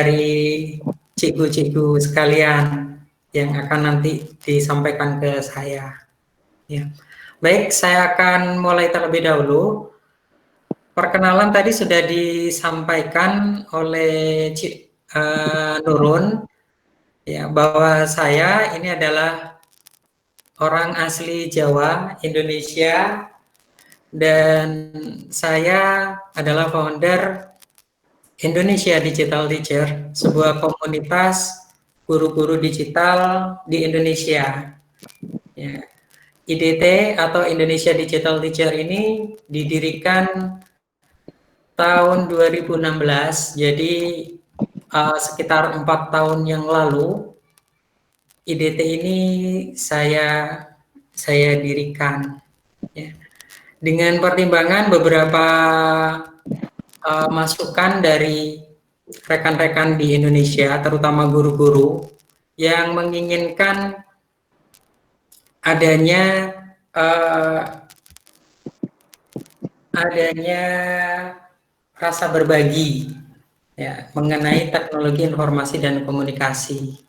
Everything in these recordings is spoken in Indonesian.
dari cikgu-cikgu sekalian yang akan nanti disampaikan ke saya. Ya. Baik, saya akan mulai terlebih dahulu. Perkenalan tadi sudah disampaikan oleh Nurun, ya, bahwa saya ini adalah orang asli Jawa, Indonesia, dan saya adalah founder Indonesia Digital Teacher, sebuah komunitas guru-guru digital di Indonesia. Ya. IDT atau Indonesia Digital Teacher ini didirikan tahun 2016, jadi sekitar 4 tahun yang lalu IDT ini saya dirikan, ya. Dengan pertimbangan beberapa masukan dari rekan-rekan di Indonesia, terutama guru-guru yang menginginkan adanya rasa berbagi, ya, mengenai teknologi informasi dan komunikasi,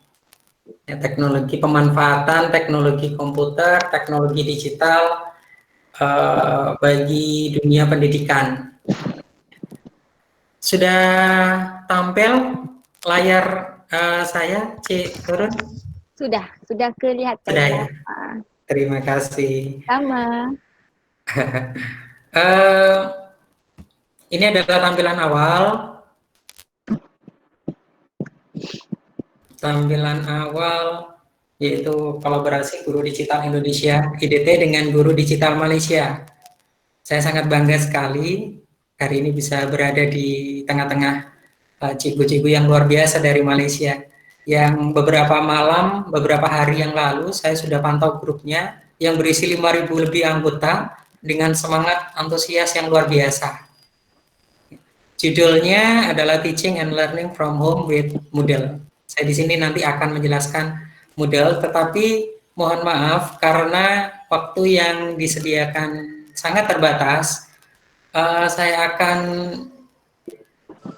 ya, teknologi pemanfaatan teknologi komputer, teknologi digital bagi dunia pendidikan. Sudah tampil layar saya, Cik Turun? Sudah kelihatan. Sudah, ya. Terima kasih. Sama. Ini adalah tampilan awal. Tampilan awal yaitu kolaborasi Guru Digital Indonesia IDT dengan Guru Digital Malaysia. Saya sangat bangga sekali hari ini bisa berada di tengah-tengah cikgu-cikgu yang luar biasa dari Malaysia, yang beberapa hari yang lalu saya sudah pantau grupnya yang berisi 5.000 lebih anggota dengan semangat antusias yang luar biasa. Judulnya adalah Teaching and Learning from Home with Moodle. Saya di sini nanti akan menjelaskan Moodle, tetapi mohon maaf karena waktu yang disediakan sangat terbatas. Saya akan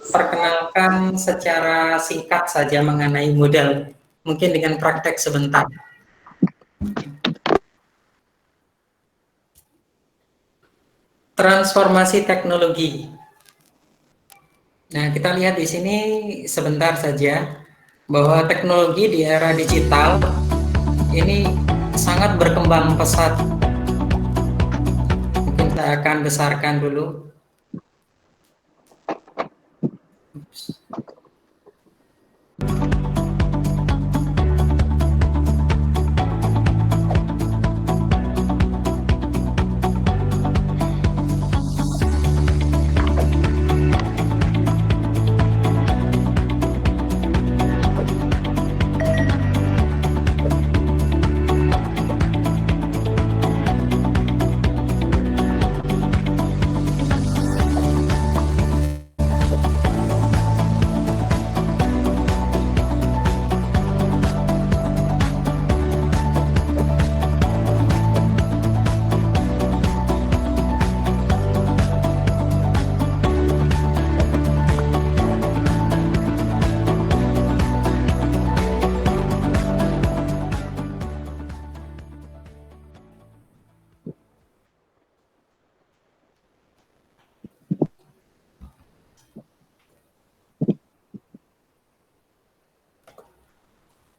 perkenalkan secara singkat saja mengenai Moodle, mungkin dengan praktek sebentar. Transformasi teknologi. Nah, kita lihat di sini sebentar saja bahwa teknologi di era digital ini sangat berkembang pesat. Mungkin saya akan besarkan dulu.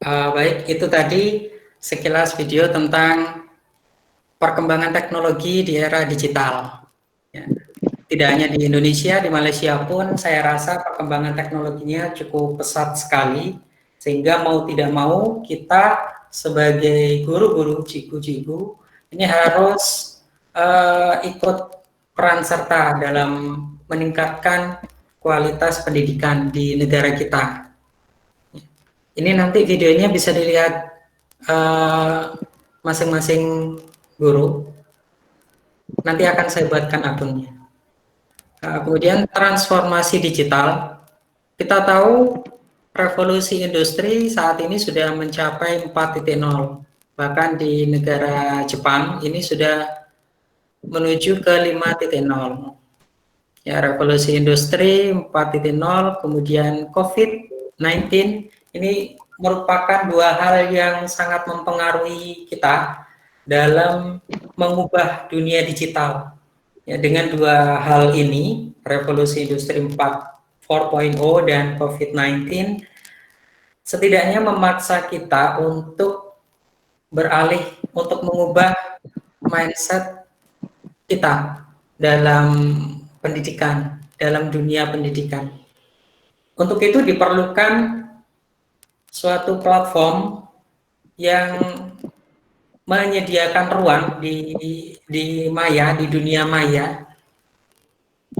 Baik, itu tadi sekilas video tentang perkembangan teknologi di era digital. Ya. Tidak hanya di Indonesia, di Malaysia pun saya rasa perkembangan teknologinya cukup pesat sekali, sehingga mau tidak mau kita sebagai guru-guru, cikgu-cikgu ini harus ikut peran serta dalam meningkatkan kualitas pendidikan di negara kita. Ini nanti videonya bisa dilihat masing-masing guru. Nanti akan saya buatkan akunnya. Kemudian transformasi digital. Kita tahu revolusi industri saat ini sudah mencapai 4.0. Bahkan di negara Jepang ini sudah menuju ke 5.0. Ya, revolusi industri 4.0, kemudian COVID COVID-19 ini merupakan dua hal yang sangat mempengaruhi kita dalam mengubah dunia digital. Ya, dengan dua hal ini, revolusi industri 4.0 dan COVID-19, setidaknya memaksa kita untuk beralih, untuk mengubah mindset kita dalam pendidikan, dalam dunia pendidikan. Untuk itu diperlukan suatu platform yang menyediakan ruang di maya, di dunia maya,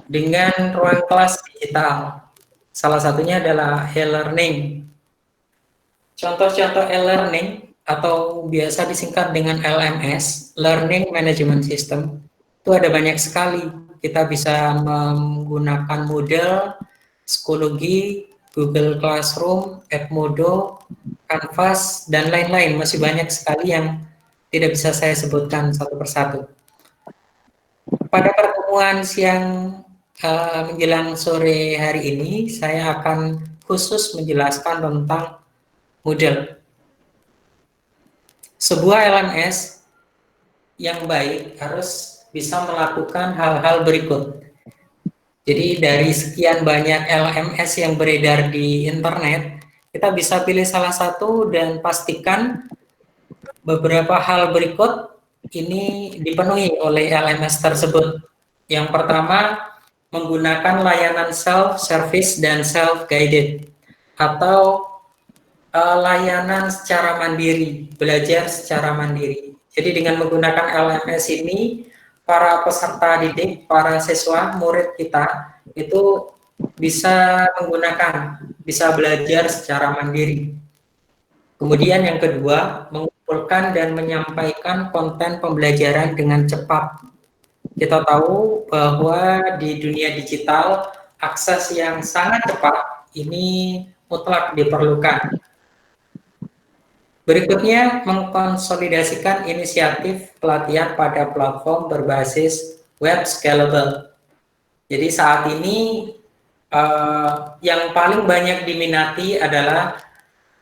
dengan ruang kelas digital. Salah satunya adalah e-learning. Contoh-contoh e-learning atau biasa disingkat dengan LMS, Learning Management System, itu ada banyak sekali. Kita bisa menggunakan Moodle, Schoology, Google Classroom, Edmodo, Canvas, dan lain-lain. Masih banyak sekali yang tidak bisa saya sebutkan satu persatu. Pada pertemuan siang menjelang sore hari ini, saya akan khusus menjelaskan tentang Moodle. Sebuah LMS yang baik harus bisa melakukan hal-hal berikut. Jadi dari sekian banyak LMS yang beredar di internet, kita bisa pilih salah satu dan pastikan beberapa hal berikut ini dipenuhi oleh LMS tersebut. Yang pertama, menggunakan layanan self-service dan self-guided atau layanan secara mandiri, belajar secara mandiri. Jadi dengan menggunakan LMS ini, para peserta didik, para siswa, murid kita itu bisa menggunakan, bisa belajar secara mandiri. Kemudian yang kedua, mengumpulkan dan menyampaikan konten pembelajaran dengan cepat. Kita tahu bahwa di dunia digital, akses yang sangat cepat ini mutlak diperlukan. Berikutnya, mengkonsolidasikan inisiatif pelatihan pada platform berbasis web scalable. Jadi saat ini yang paling banyak diminati adalah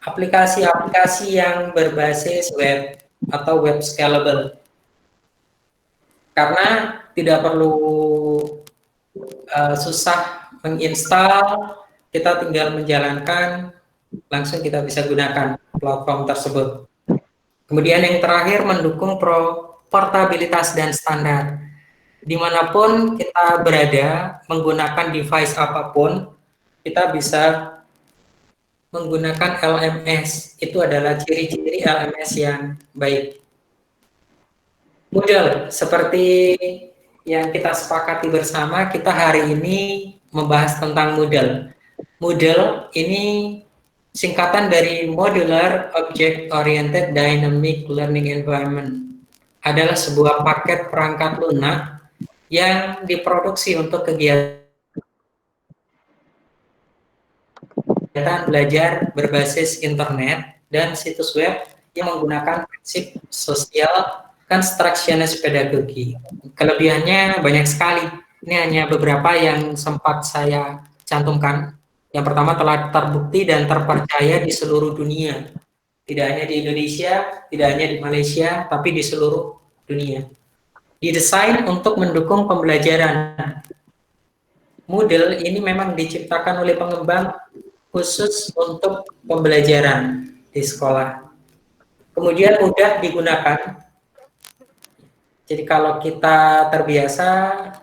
aplikasi-aplikasi yang berbasis web atau web scalable. Karena tidak perlu susah menginstal, kita tinggal menjalankan, langsung kita bisa gunakan platform tersebut. Kemudian yang terakhir, mendukung portabilitas dan standar. Dimanapun kita berada, menggunakan device apapun, kita bisa menggunakan LMS. Itu adalah ciri-ciri LMS yang baik. Moodle, seperti yang kita sepakati bersama, kita hari ini membahas tentang Moodle. Moodle ini singkatan dari Modular Object Oriented Dynamic Learning Environment. Adalah sebuah paket perangkat lunak yang diproduksi untuk kegiatan belajar berbasis internet dan situs web yang menggunakan prinsip sosial constructionist pedagogy. Kelebihannya banyak sekali. Ini hanya beberapa yang sempat saya cantumkan. Yang pertama, telah terbukti dan terpercaya di seluruh dunia. Tidak hanya di Indonesia, tidak hanya di Malaysia, tapi di seluruh dunia. Didesain untuk mendukung pembelajaran. Moodle ini memang diciptakan oleh pengembang khusus untuk pembelajaran di sekolah. Kemudian mudah digunakan. Jadi kalau kita terbiasa,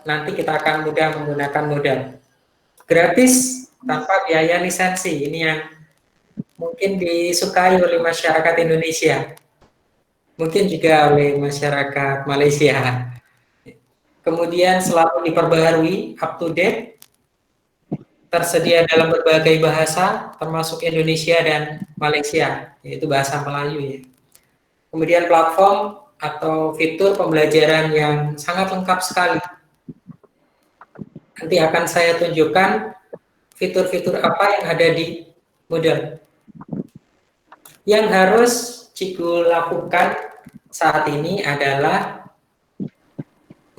nanti kita akan mudah menggunakan Moodle. Gratis, tanpa biaya lisensi. Ini yang mungkin disukai oleh masyarakat Indonesia. Mungkin juga oleh masyarakat Malaysia. Kemudian selalu diperbaharui, up to date, tersedia dalam berbagai bahasa, termasuk Indonesia dan Malaysia, yaitu bahasa Melayu ya. Kemudian platform atau fitur pembelajaran yang sangat lengkap sekali. Nanti akan saya tunjukkan fitur-fitur apa yang ada di Moodle. Yang harus Cikgu lakukan saat ini adalah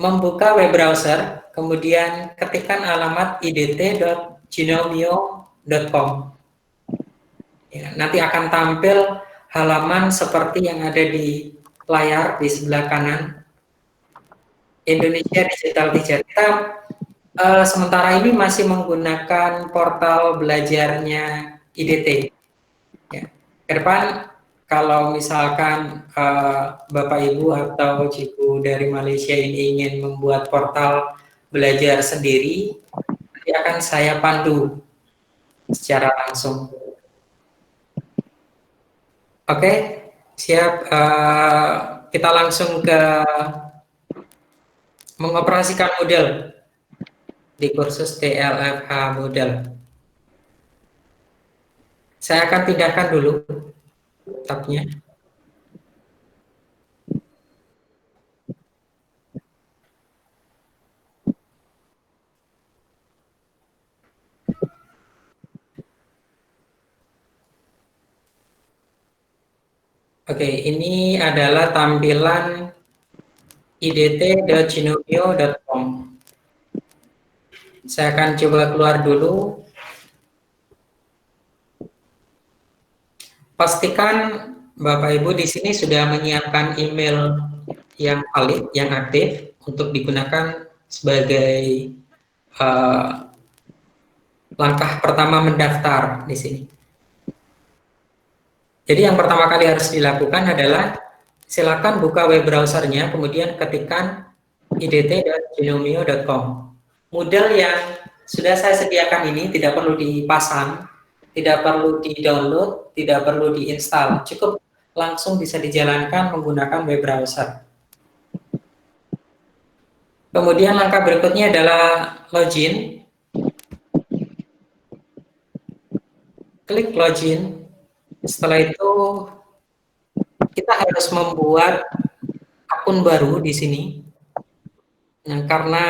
membuka web browser, kemudian ketikkan alamat idt.genomio.com. Ya, nanti akan tampil halaman seperti yang ada di layar di sebelah kanan. Indonesia Digital Teacher. Kita sementara ini masih menggunakan portal belajarnya IDT. Ya. Ke depan kalau misalkan Bapak Ibu atau Cikgu dari Malaysia ini ingin membuat portal belajar sendiri, nanti akan saya pandu secara langsung. Oke, siap. Kita langsung ke mengoperasikan model di kursus TLFH model. Saya akan pindahkan dulu tabnya. Oke, ini adalah tampilan idt.ginovio.com. Saya akan coba keluar dulu. Pastikan Bapak Ibu di sini sudah menyiapkan email yang valid, yang aktif untuk digunakan sebagai langkah pertama mendaftar di sini. Jadi yang pertama kali harus dilakukan adalah silakan buka web browsernya, kemudian ketikkan idt.ginomio.com. Model yang sudah saya sediakan ini tidak perlu dipasang, tidak perlu di-download, tidak perlu diinstal, cukup langsung bisa dijalankan menggunakan web browser. Kemudian langkah berikutnya adalah login. Klik login. Setelah itu kita harus membuat akun baru di sini. Nah, karena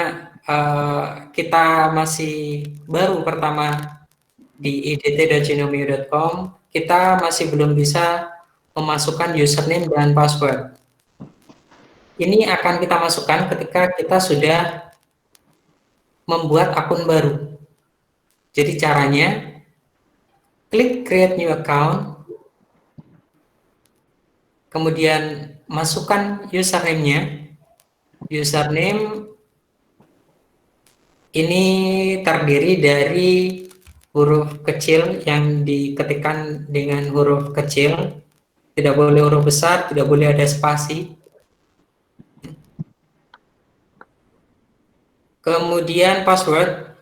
kita masih baru pertama di idt.ginomio.com, kita masih belum bisa memasukkan username dan password. Ini akan kita masukkan ketika kita sudah membuat akun baru. Jadi caranya, klik create new account, kemudian masukkan username-nya. Username ini terdiri dari huruf kecil yang diketikkan dengan huruf kecil, tidak boleh huruf besar, tidak boleh ada spasi. Kemudian password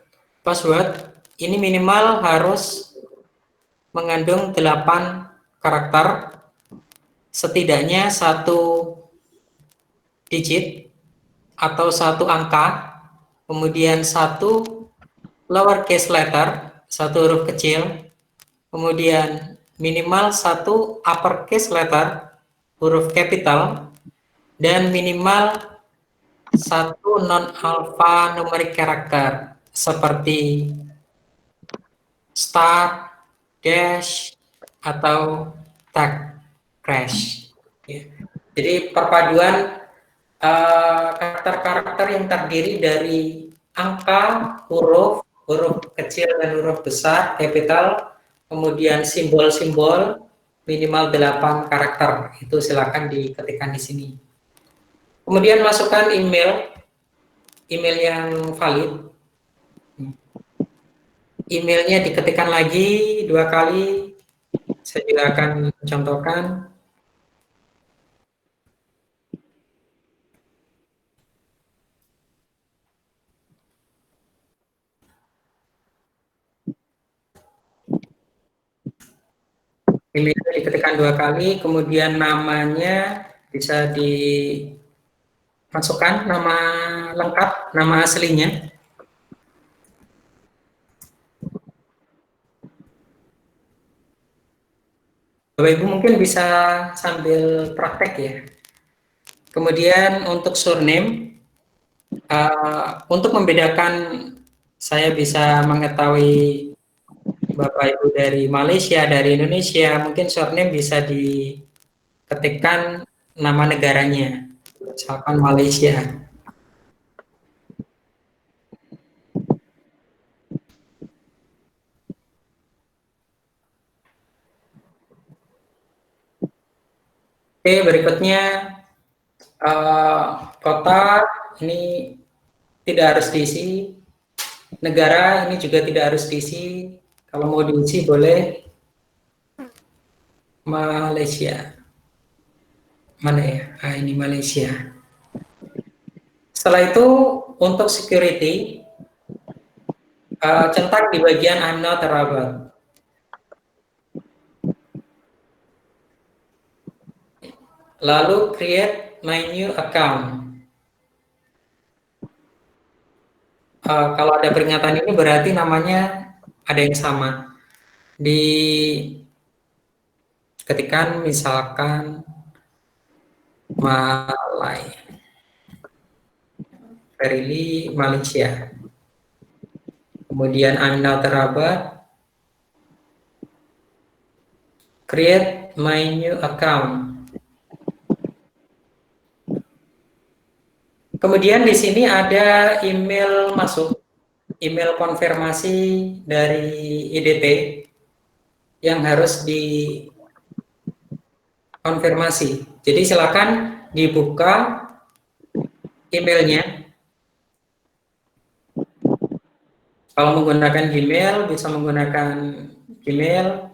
ini minimal harus mengandung 8 karakter, setidaknya 1 digit atau 1 angka, kemudian 1 lowercase letter, 1 huruf kecil, kemudian minimal 1 uppercase letter, huruf capital, dan minimal 1 non-alphanumeric character seperti start, dash, atau tag crash. Ya. Jadi perpaduan karakter-karakter yang terdiri dari angka, huruf kecil dan huruf besar, capital, kemudian simbol-simbol minimal 8 karakter. Itu silakan diketikkan di sini. Kemudian masukkan email yang valid. Emailnya diketikkan lagi 2 kali. Saya juga akan contohkan. Emailnya diketikkan 2 kali, kemudian namanya bisa dimasukkan, nama lengkap, nama aslinya. Bapak Ibu mungkin bisa sambil praktek ya. Kemudian untuk surname, untuk membedakan saya bisa mengetahui Bapak Ibu dari Malaysia, dari Indonesia, mungkin surname bisa diketikkan nama negaranya, misalkan Malaysia. Oke, berikutnya kota ini tidak harus diisi, negara ini juga tidak harus diisi. Kalau mau diisi boleh. Malaysia. Mana ya? Ini Malaysia. Setelah itu untuk security, centang di bagian I'm not a robot. Lalu create my new account. Kalau ada peringatan ini berarti namanya ada yang sama. Ketikan misalkan Malay, Verily Malaysia. Kemudian I'm not a robot. Create my new account. Kemudian di sini ada email masuk, email konfirmasi dari IDT yang harus dikonfirmasi. Jadi silakan dibuka emailnya. Kalau menggunakan Gmail bisa menggunakan Gmail.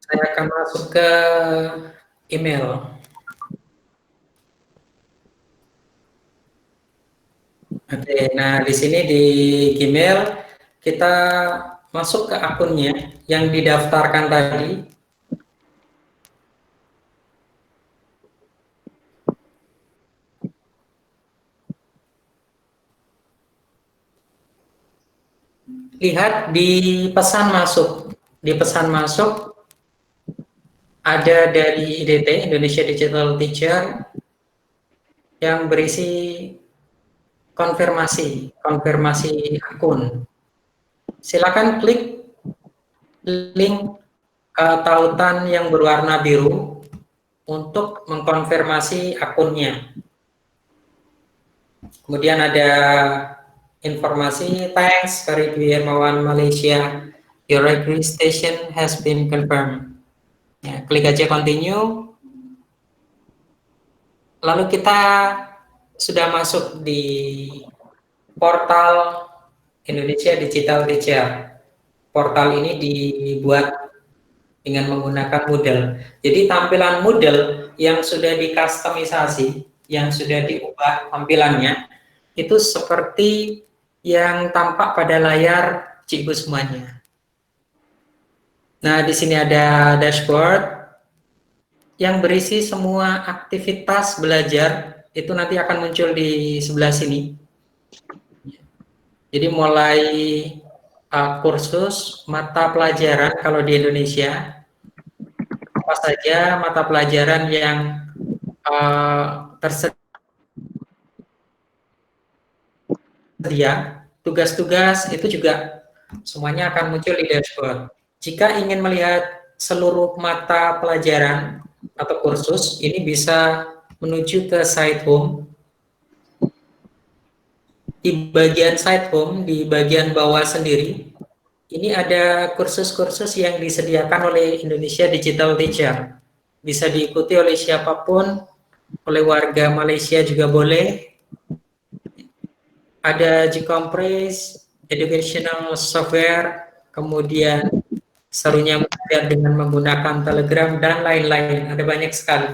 Saya akan masuk ke email. Oke, nah di sini di Gmail kita masuk ke akunnya yang didaftarkan tadi. Lihat di pesan masuk. Di pesan masuk ada dari IDT, Indonesia Digital Teacher, yang berisi konfirmasi akun. Silakan klik link tautan yang berwarna biru untuk mengkonfirmasi akunnya. Kemudian ada informasi, thanks Faridu Hermawan Malaysia, your registration has been confirmed. Ya, klik aja continue. Lalu kita sudah masuk di portal Indonesia Digital Teacher. Portal ini dibuat dengan menggunakan Moodle. Jadi tampilan Moodle yang sudah dikustomisasi, yang sudah diubah tampilannya, itu seperti yang tampak pada layar Cikgu semuanya. Nah, di sini ada dashboard yang berisi semua aktivitas belajar, itu nanti akan muncul di sebelah sini. Jadi mulai kursus, mata pelajaran kalau di Indonesia, apa saja mata pelajaran yang tersedia, tugas-tugas itu juga semuanya akan muncul di dashboard. Jika ingin melihat seluruh mata pelajaran atau kursus, ini bisa menuju ke site home. Di bagian site home, di bagian bawah sendiri, ini ada kursus-kursus yang disediakan oleh Indonesia Digital Teacher. Bisa diikuti oleh siapapun, oleh warga Malaysia juga boleh. Ada Gcompress, educational software, kemudian serunya belajar dengan menggunakan Telegram, dan lain-lain. Ada banyak sekali.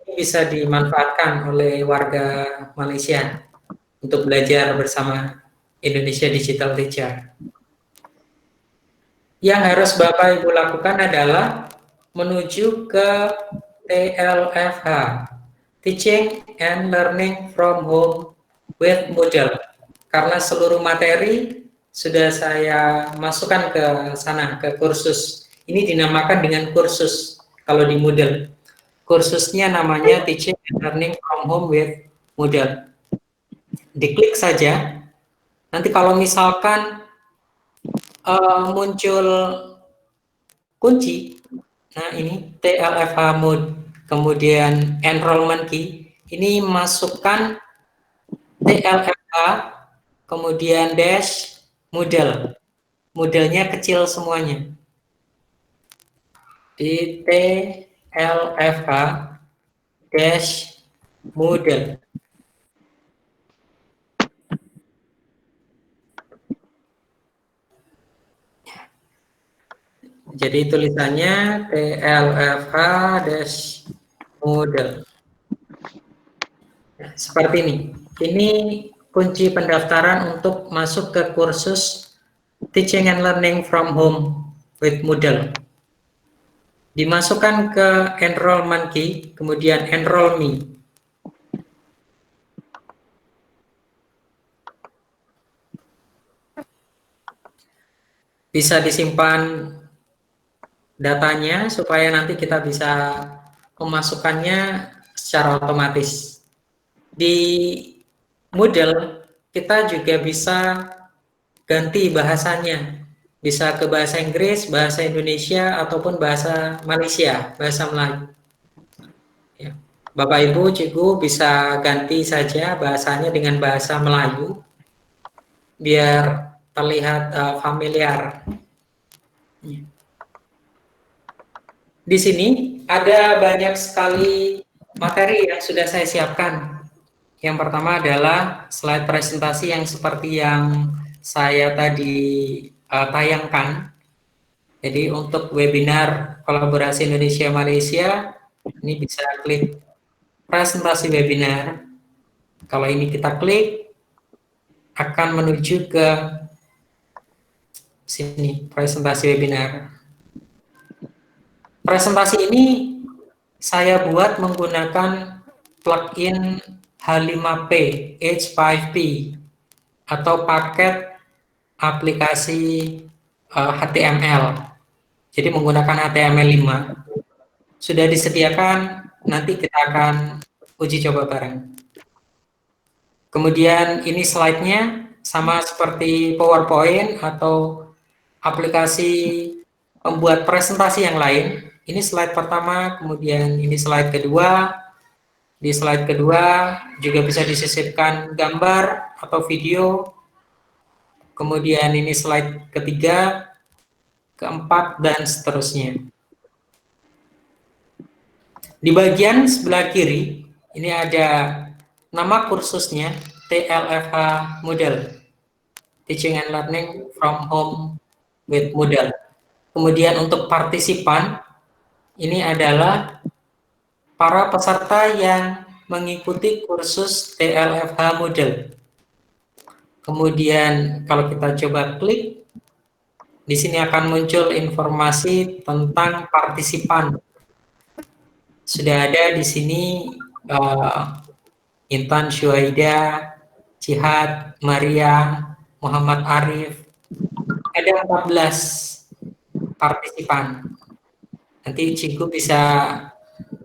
Ini bisa dimanfaatkan oleh warga Malaysia untuk belajar bersama Indonesia Digital Teacher. Yang harus Bapak Ibu lakukan adalah menuju ke TLFH, Teaching and Learning from Home with Moodle. Karena seluruh materi sudah saya masukkan ke sana, ke kursus. Ini dinamakan dengan kursus kalau di Moodle. Kursusnya namanya Teaching and Learning from Home with Moodle. Diklik saja. Nanti kalau misalkan muncul kunci, nah ini TLFH mode, kemudian enrollment key, ini masukkan TLFH, kemudian dash, Modelnya kecil semuanya. Di TLFH dash model. Jadi tulisannya TLFH dash model. Seperti ini. Ini kunci pendaftaran untuk masuk ke kursus Teaching and Learning from Home with Moodle. Dimasukkan ke enrollment key, kemudian enroll me. Bisa disimpan datanya supaya nanti kita bisa memasukkannya secara otomatis. Di Moodle kita juga bisa ganti bahasanya. Bisa ke bahasa Inggris, bahasa Indonesia, ataupun bahasa Malaysia, bahasa Melayu. Ya. Bapak Ibu, Cikgu bisa ganti saja bahasanya dengan bahasa Melayu, biar terlihat familiar. Ya. Di sini ada banyak sekali materi yang sudah saya siapkan. Yang pertama adalah slide presentasi yang seperti yang saya tadi tayangkan. Jadi untuk webinar kolaborasi Indonesia-Malaysia, ini bisa klik presentasi webinar. Kalau ini kita klik, akan menuju ke sini, presentasi webinar. Presentasi ini saya buat menggunakan plugin H5P, H5P, atau paket aplikasi HTML. Jadi menggunakan HTML5. Sudah disediakan, nanti kita akan uji coba bareng. Kemudian ini slide-nya sama seperti PowerPoint atau aplikasi pembuat presentasi yang lain. Ini slide pertama, kemudian ini slide kedua. Di slide kedua juga bisa disisipkan gambar atau video. Kemudian ini slide ketiga, keempat, dan seterusnya. Di bagian sebelah kiri, ini ada nama kursusnya, TLFH Moodle, Teaching and Learning from Home with Moodle. Kemudian untuk partisipan, ini adalah para peserta yang mengikuti kursus TLFH Moodle. Kemudian kalau kita coba klik, di sini akan muncul informasi tentang partisipan. Sudah ada di sini Intan Syuaida, Jihad, Maria, Muhammad Arif. Ada 14 partisipan. Nanti Cikgu bisa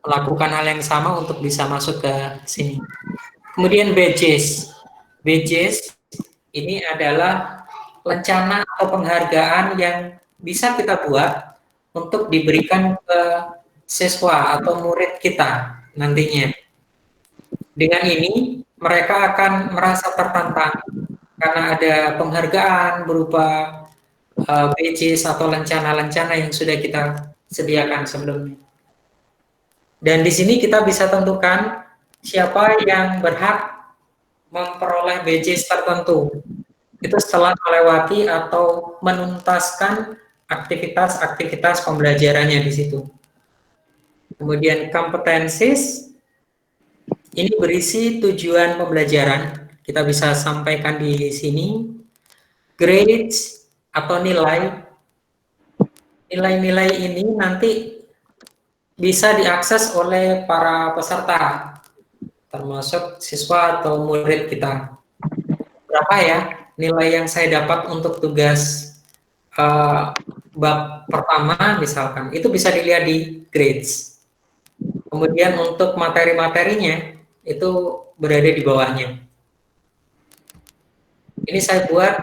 melakukan hal yang sama untuk bisa masuk ke sini. Kemudian badges. Badges ini adalah lencana atau penghargaan yang bisa kita buat untuk diberikan ke siswa atau murid kita nantinya. Dengan ini mereka akan merasa tertantang karena ada penghargaan berupa badges atau lencana-lencana yang sudah kita sediakan sebelumnya. Dan di sini kita bisa tentukan siapa yang berhak memperoleh badges tertentu. Itu setelah melewati atau menuntaskan aktivitas-aktivitas pembelajarannya di situ. Kemudian competencies, ini berisi tujuan pembelajaran. Kita bisa sampaikan di sini. Grades atau nilai. Nilai-nilai ini nanti bisa diakses oleh para peserta, termasuk siswa atau murid kita. Berapa ya nilai yang saya dapat untuk tugas bab pertama misalkan, itu bisa dilihat di grades. Kemudian untuk materi-materinya itu berada di bawahnya. Ini saya buat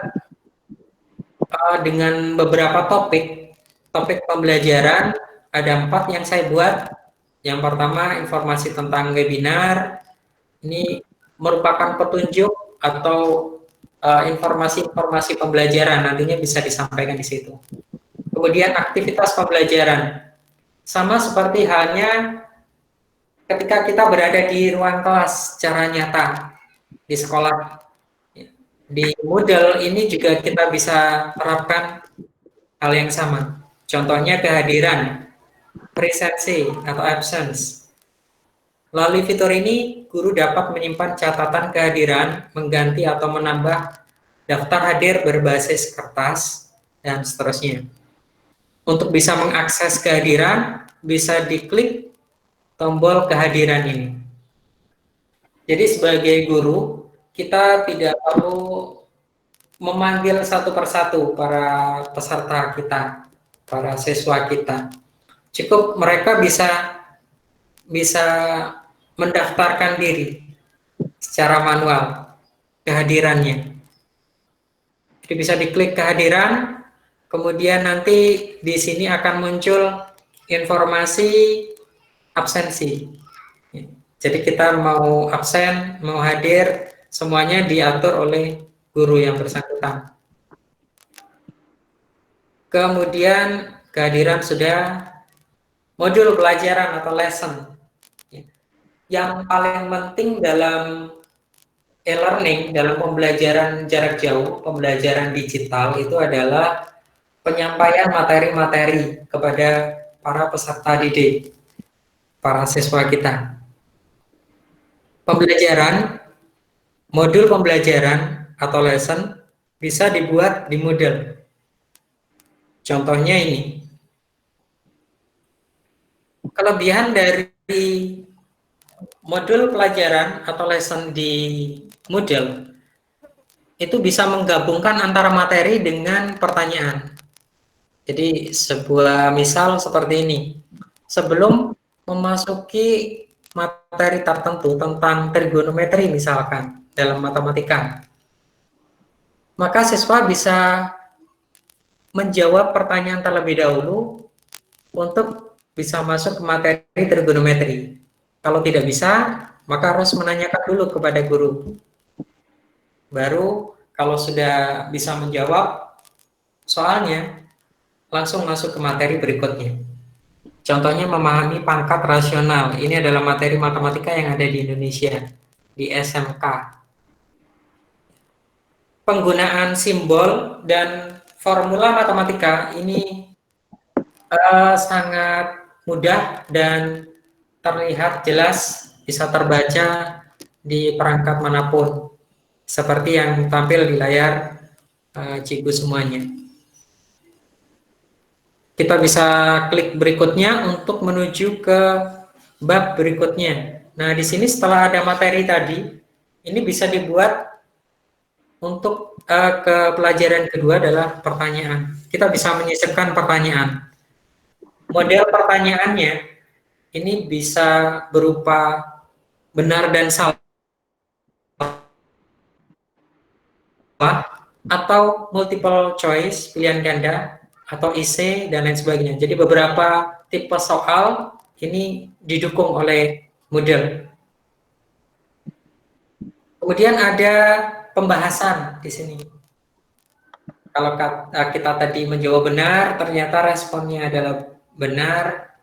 dengan beberapa topik pembelajaran. Ada 4 yang saya buat. Yang pertama, informasi tentang webinar. Ini merupakan petunjuk atau informasi-informasi pembelajaran nantinya bisa disampaikan di situ. Kemudian aktivitas pembelajaran, sama seperti halnya ketika kita berada di ruang kelas secara nyata di sekolah. Di Moodle ini juga kita bisa terapkan hal yang sama. Contohnya kehadiran, presensi atau absence. Melalui fitur ini, guru dapat menyimpan catatan kehadiran, mengganti atau menambah daftar hadir berbasis kertas, dan seterusnya. Untuk bisa mengakses kehadiran, bisa diklik tombol kehadiran ini. Jadi sebagai guru, kita tidak perlu memanggil satu persatu para peserta kita, para siswa kita. Cukup mereka bisa mendaftarkan diri secara manual kehadirannya. Jadi bisa diklik kehadiran, kemudian nanti di sini akan muncul informasi absensi. Jadi kita mau absen, mau hadir, semuanya diatur oleh guru yang bersangkutan. Kemudian kehadiran sudah, modul pelajaran atau lesson. Yang paling penting dalam e-learning, dalam pembelajaran jarak jauh, pembelajaran digital itu adalah penyampaian materi-materi kepada para peserta didik, para siswa kita. Pembelajaran, modul pembelajaran atau lesson bisa dibuat di Moodle. Contohnya ini. Kelebihan dari modul pelajaran atau lesson di Moodle itu bisa menggabungkan antara materi dengan pertanyaan. Jadi sebuah misal seperti ini. Sebelum memasuki materi tertentu tentang trigonometri misalkan dalam matematika, maka siswa bisa menjawab pertanyaan terlebih dahulu untuk bisa masuk ke materi trigonometri. Kalau tidak bisa, maka harus menanyakan dulu kepada guru. Baru kalau sudah bisa menjawab soalnya, langsung masuk ke materi berikutnya. Contohnya memahami pangkat rasional. Ini adalah materi matematika yang ada di Indonesia, di SMK. Penggunaan simbol dan formula matematika ini sangat mudah dan terlihat jelas, bisa terbaca di perangkat manapun, seperti yang tampil di layar Cikgu semuanya. Kita bisa klik berikutnya untuk menuju ke bab berikutnya. Nah, di sini setelah ada materi tadi, ini bisa dibuat untuk ke pelajaran kedua adalah pertanyaan. Kita bisa menyisipkan pertanyaan. Model pertanyaannya ini bisa berupa benar dan salah atau multiple choice, pilihan ganda, atau IC, dan lain sebagainya. Jadi beberapa tipe soal ini didukung oleh Moodle. Kemudian ada pembahasan di sini. Kalau kita tadi menjawab benar, ternyata responnya adalah benar,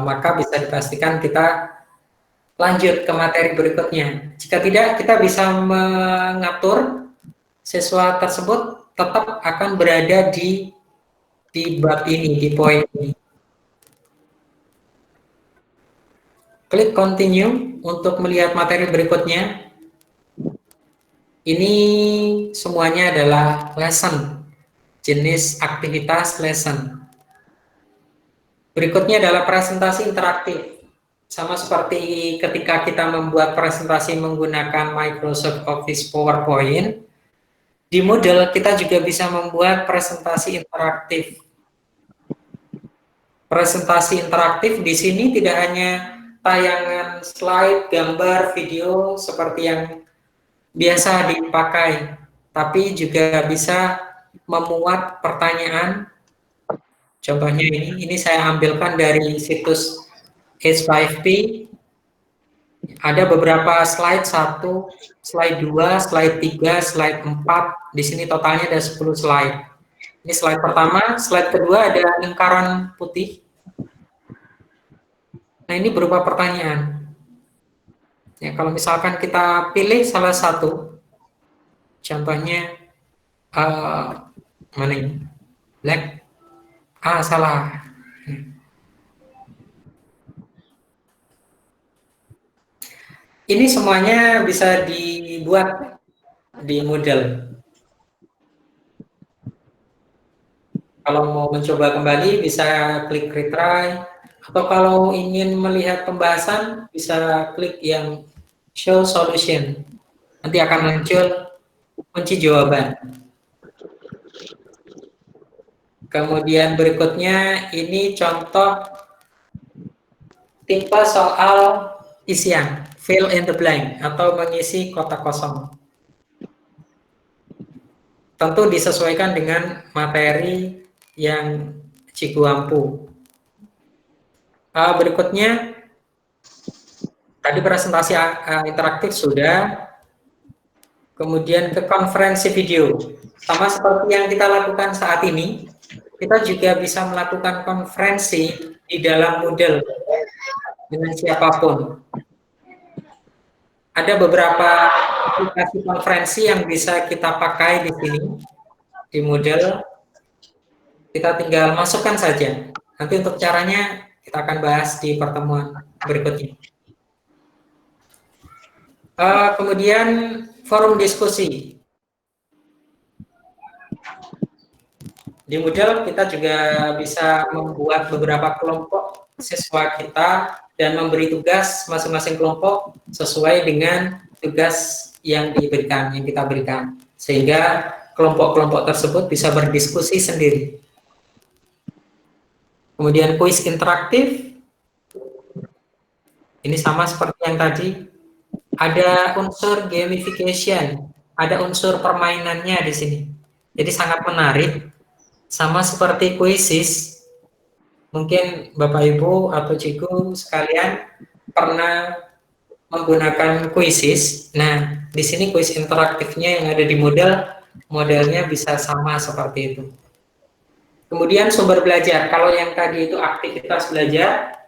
maka bisa dipastikan kita lanjut ke materi berikutnya. Jika tidak, kita bisa mengatur siswa tersebut tetap akan berada di bab ini, di poin ini. Klik continue untuk melihat materi berikutnya. Ini semuanya adalah lesson, jenis aktivitas lesson. Berikutnya adalah presentasi interaktif. Sama seperti ketika kita membuat presentasi menggunakan Microsoft Office PowerPoint, di Moodle kita juga bisa membuat presentasi interaktif. Presentasi interaktif di sini tidak hanya tayangan slide, gambar, video seperti yang biasa dipakai, tapi juga bisa memuat pertanyaan. Contohnya ini saya ambilkan dari situs H5P. Ada beberapa slide, 1, slide 2, slide 3, slide 4. Di sini totalnya ada 10 slide. Ini slide pertama, slide kedua ada lingkaran putih. Nah, ini berupa pertanyaan. Ya, kalau misalkan kita pilih salah satu, contohnya mana ini? Black. Salah. Ini semuanya bisa dibuat di Moodle. Kalau mau mencoba kembali bisa klik retry, atau kalau ingin melihat pembahasan bisa klik yang show solution. Nanti akan muncul kunci jawaban. Kemudian berikutnya ini contoh tipe soal isian, fill in the blank atau mengisi kotak kosong. Tentu disesuaikan dengan materi yang Cikgu ampu. Berikutnya, tadi presentasi interaktif sudah, kemudian ke konferensi video. Sama seperti yang kita lakukan saat ini, kita juga bisa melakukan konferensi di dalam Moodle dengan siapapun. Ada beberapa aplikasi konferensi yang bisa kita pakai di sini, di Moodle. Kita tinggal masukkan saja. Nanti untuk caranya kita akan bahas di pertemuan berikutnya. Kemudian forum diskusi. Di Moodle kita juga bisa membuat beberapa kelompok siswa kita dan memberi tugas masing-masing kelompok sesuai dengan tugas yang diberikan, yang kita berikan. Sehingga kelompok-kelompok tersebut bisa berdiskusi sendiri. Kemudian kuis interaktif, ini sama seperti yang tadi, ada unsur gamification, ada unsur permainannya di sini. Jadi sangat menarik, sama seperti kuisis. Mungkin Bapak Ibu atau Cikgu sekalian pernah menggunakan kuisis. Nah, di sini kuis interaktifnya yang ada di modelnya bisa sama seperti itu. Kemudian sumber belajar, kalau yang tadi itu aktivitas belajar,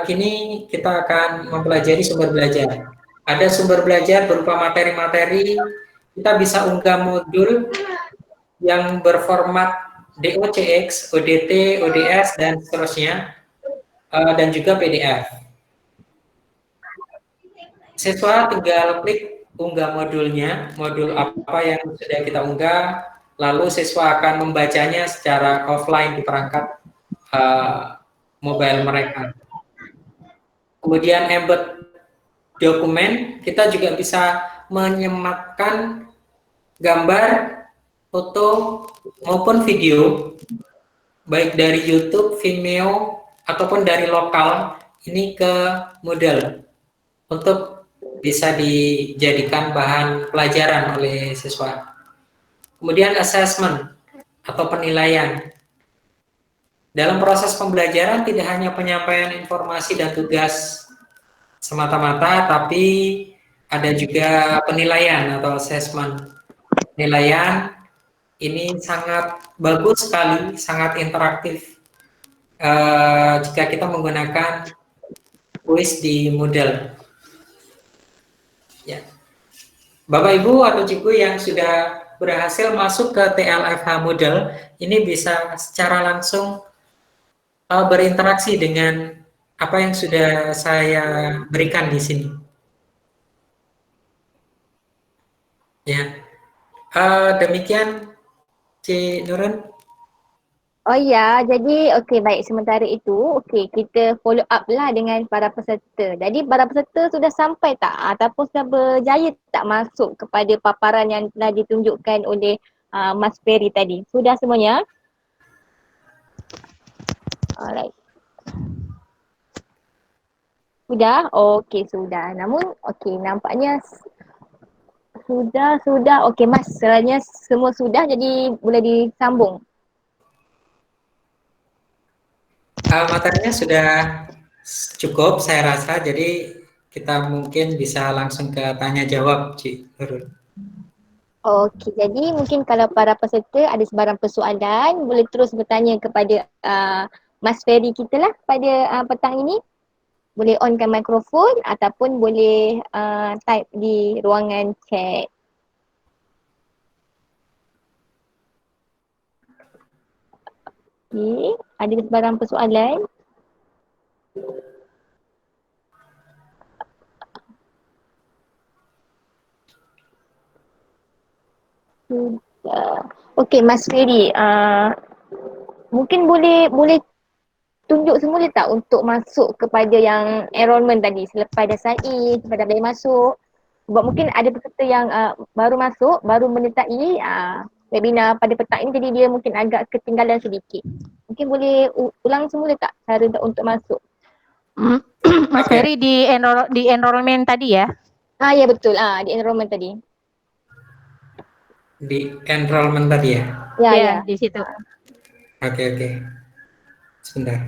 kini kita akan mempelajari sumber belajar. Ada sumber belajar berupa materi-materi, kita bisa unggah modul yang berformat DOCX, ODT, ODS, dan seterusnya, dan juga PDF. Siswa tinggal klik unggah modulnya, modul apa yang sudah kita unggah, lalu siswa akan membacanya secara offline di perangkat mobile mereka. Kemudian embed dokumen, kita juga bisa menyematkan gambar, foto, maupun video, baik dari YouTube, Vimeo, ataupun dari lokal, ini ke Moodle, untuk bisa dijadikan bahan pelajaran oleh siswa. Kemudian assessment atau penilaian. Dalam proses pembelajaran tidak hanya penyampaian informasi dan tugas semata-mata, tapi ada juga penilaian atau assessment. Penilaian ini sangat bagus sekali, sangat interaktif jika kita menggunakan kuis di Moodle. Ya. Bapak Ibu atau Cikgu yang sudah berhasil masuk ke TLFH Moodle, ini bisa secara langsung berinteraksi dengan apa yang sudah saya berikan di sini. Ya, demikian C. Nurun. Oh ya, jadi okey baik, sementara itu okey kita follow up lah dengan para peserta. Jadi para peserta sudah sampai tak ataupun sudah berjaya tak masuk kepada paparan yang telah ditunjukkan oleh Mas Ferry tadi? Sudah semuanya? Alright. Sudah? Okey sudah. Namun okey nampaknya sudah. Okey Mas, selanya semua sudah, jadi boleh disambung. Materinya sudah cukup saya rasa, jadi kita mungkin bisa langsung ke tanya jawab, Cik Nurul. Okey, jadi mungkin kalau para peserta ada sebarang persoalan boleh terus bertanya kepada Mas Ferry kita lah pada petang ini. Boleh onkan mikrofon ataupun boleh type di ruangan chat. Okey, ada sebarang persoalan? Okey, Mas Ferry, mungkin boleh tunjuk semula tak untuk masuk kepada yang enrolment tadi selepas dah sign in, selepas dah boleh masuk. Sebab mungkin ada peserta yang baru masuk, baru menyertai webinar pada petang ini, jadi dia mungkin agak ketinggalan sedikit. Mungkin boleh ulang semula tak cara untuk masuk? Mas Ferry di enrollment tadi ya? Ya betul, di enrolment tadi. Di enrollment tadi ya? Ya. Di situ. Oke. Sebentar.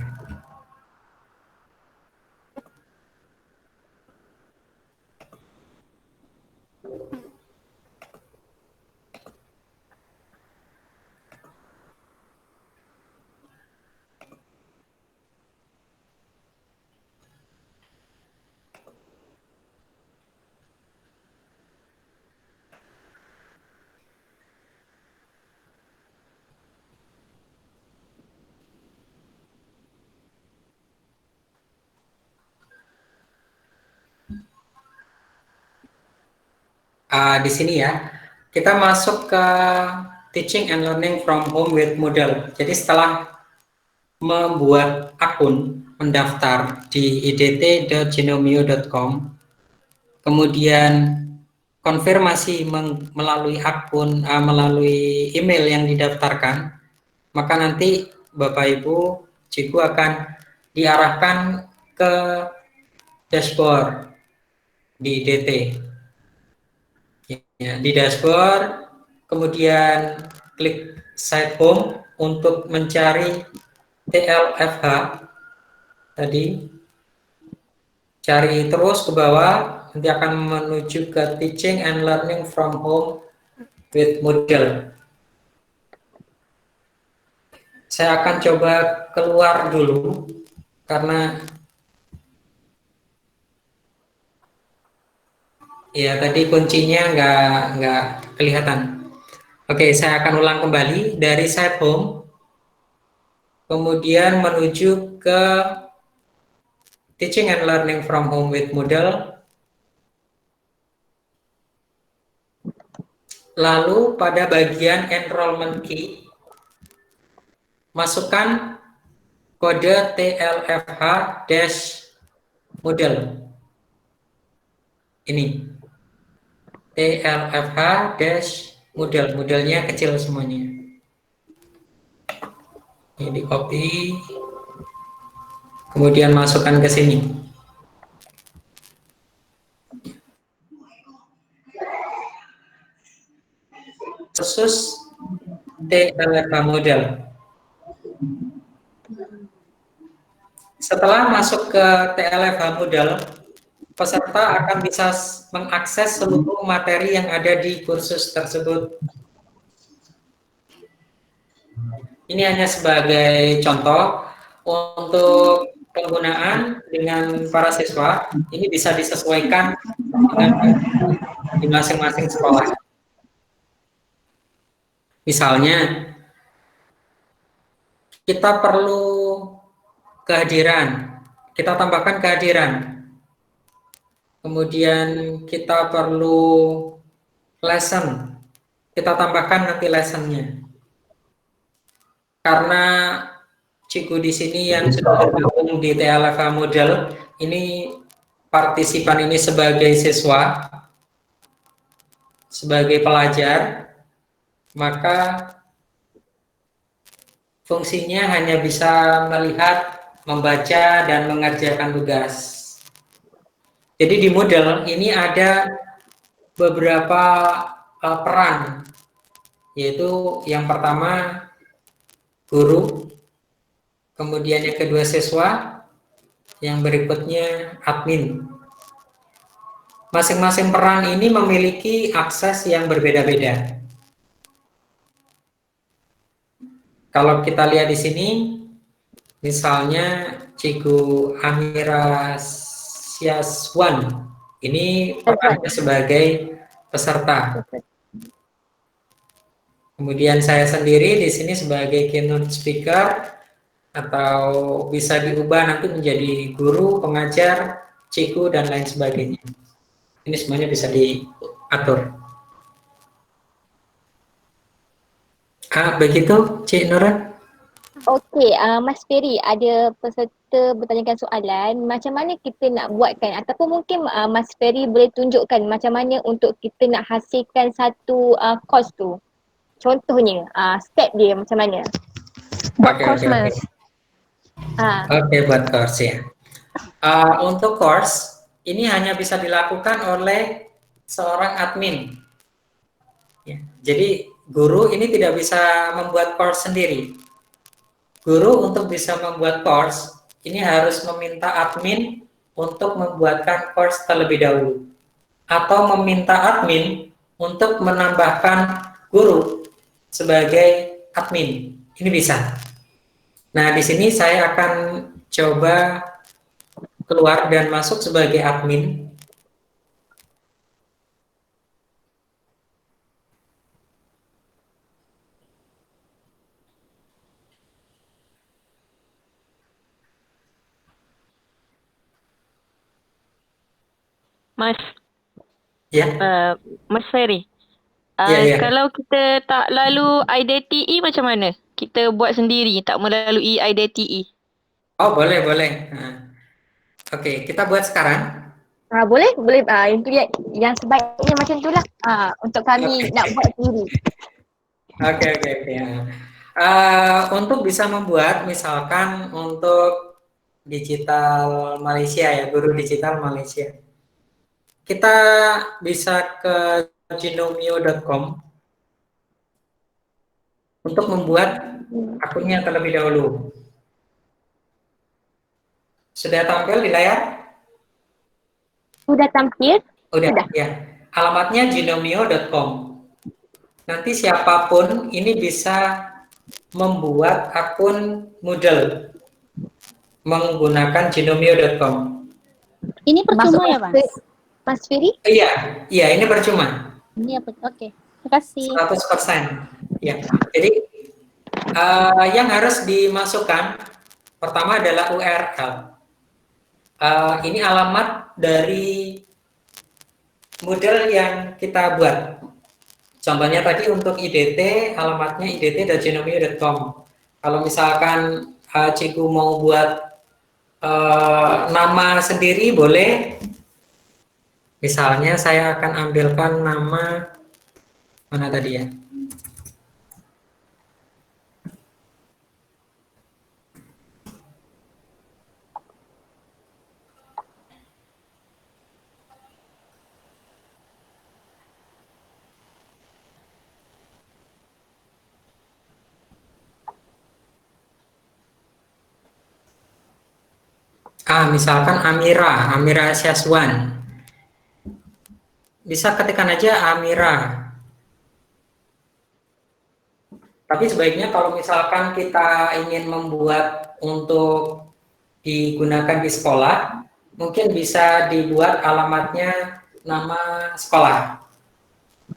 Di sini ya, kita masuk ke Teaching and Learning from Home with Moodle. Jadi setelah membuat akun, mendaftar di idt.genomio.com, kemudian konfirmasi melalui akun, melalui email yang didaftarkan, maka nanti Bapak Ibu Ciku akan diarahkan ke dashboard di IDT. Ya, di dashboard, kemudian klik site home untuk mencari TLFH tadi, cari terus ke bawah, nanti akan menuju ke Teaching and Learning from Home with Moodle. Saya akan coba keluar dulu karena ya tadi kuncinya nggak kelihatan. Oke, saya akan ulang kembali dari site home, kemudian menuju ke Teaching and Learning from Home with Moodle. Lalu pada bagian enrollment key, masukkan kode TLFH-Moodle. Ini TLFH-Moodle, modelnya kecil semuanya. Ini di copy, kemudian masukkan ke sini. Khusus TLFH Moodle. Setelah masuk ke TLFH Moodle, peserta akan bisa mengakses seluruh materi yang ada di kursus tersebut. Ini hanya sebagai contoh untuk penggunaan dengan para siswa. Ini bisa disesuaikan dengan di masing-masing sekolah. Misalnya, kita perlu kehadiran, kita tambahkan kehadiran. Kemudian kita perlu lesson, kita tambahkan nanti lessonnya. Karena Ciku di sini yang sudah bergabung di TLFH Moodle, ini partisipan ini sebagai siswa, sebagai pelajar, maka fungsinya hanya bisa melihat, membaca, dan mengerjakan tugas. Jadi di Moodle ini ada beberapa peran, yaitu yang pertama guru, kemudian yang kedua siswa, yang berikutnya admin. Masing-masing peran ini memiliki akses yang berbeda-beda. Kalau kita lihat di sini, misalnya Cikgu Amira Syazwan, ini perannya sebagai peserta. Kemudian saya sendiri di sini sebagai keynote speaker, atau bisa diubah nanti menjadi guru, pengajar, cikgu, dan lain sebagainya. Ini semuanya bisa diatur. Begitu, Cik Nura? Okey, Mas Ferry, ada peserta bertanyakan soalan, macam mana kita nak buatkan ataupun mungkin Mas Ferry boleh tunjukkan macam mana untuk kita nak hasilkan satu course tu. Contohnya, step dia macam mana? Buat course Mas. Oke, buat course ya. Untuk course, ini hanya bisa dilakukan oleh seorang admin. Ya, jadi guru ini tidak bisa membuat course sendiri. Guru untuk bisa membuat course, ini harus meminta admin untuk membuatkan course terlebih dahulu. Atau meminta admin untuk menambahkan guru sebagai admin. Ini bisa. Nah, di sini saya akan coba keluar dan masuk sebagai admin. Mas, Ya. Mas Ferry, Ya. kalau kita tak lalu IDTE macam mana? Kita buat sendiri, tak melalui IDTE. Oh, boleh. Oke, kita buat sekarang. Boleh. Itu yang sebaiknya macam itulah. Untuk kami nak buat sendiri. Oke. Untuk bisa membuat, misalkan untuk digital Malaysia ya, guru digital Malaysia, kita bisa ke genomio.com untuk membuat akunnya terlebih dahulu. Sudah tampil di layar? Sudah tampil? Sudah. Ya. Alamatnya genomio.com. Nanti siapapun ini bisa membuat akun Moodle menggunakan genomio.com. Ini percuma ya Mas? Mas Ferry? Iya, ini percuma. Ini apa? Oke. Terima kasih. 100%. Ya. Jadi yang harus dimasukkan pertama adalah URL. Ini alamat dari Moodle yang kita buat. Contohnya tadi untuk IDT, alamatnya idt.genomio.com. Kalau misalkan cikgu mau buat nama sendiri boleh. Misalnya saya akan ambilkan nama, mana tadi ya? Misalkan Amira Syazwan. Bisa ketikkan aja Amira. Tapi sebaiknya kalau misalkan kita ingin membuat untuk digunakan di sekolah, mungkin bisa dibuat alamatnya nama sekolah.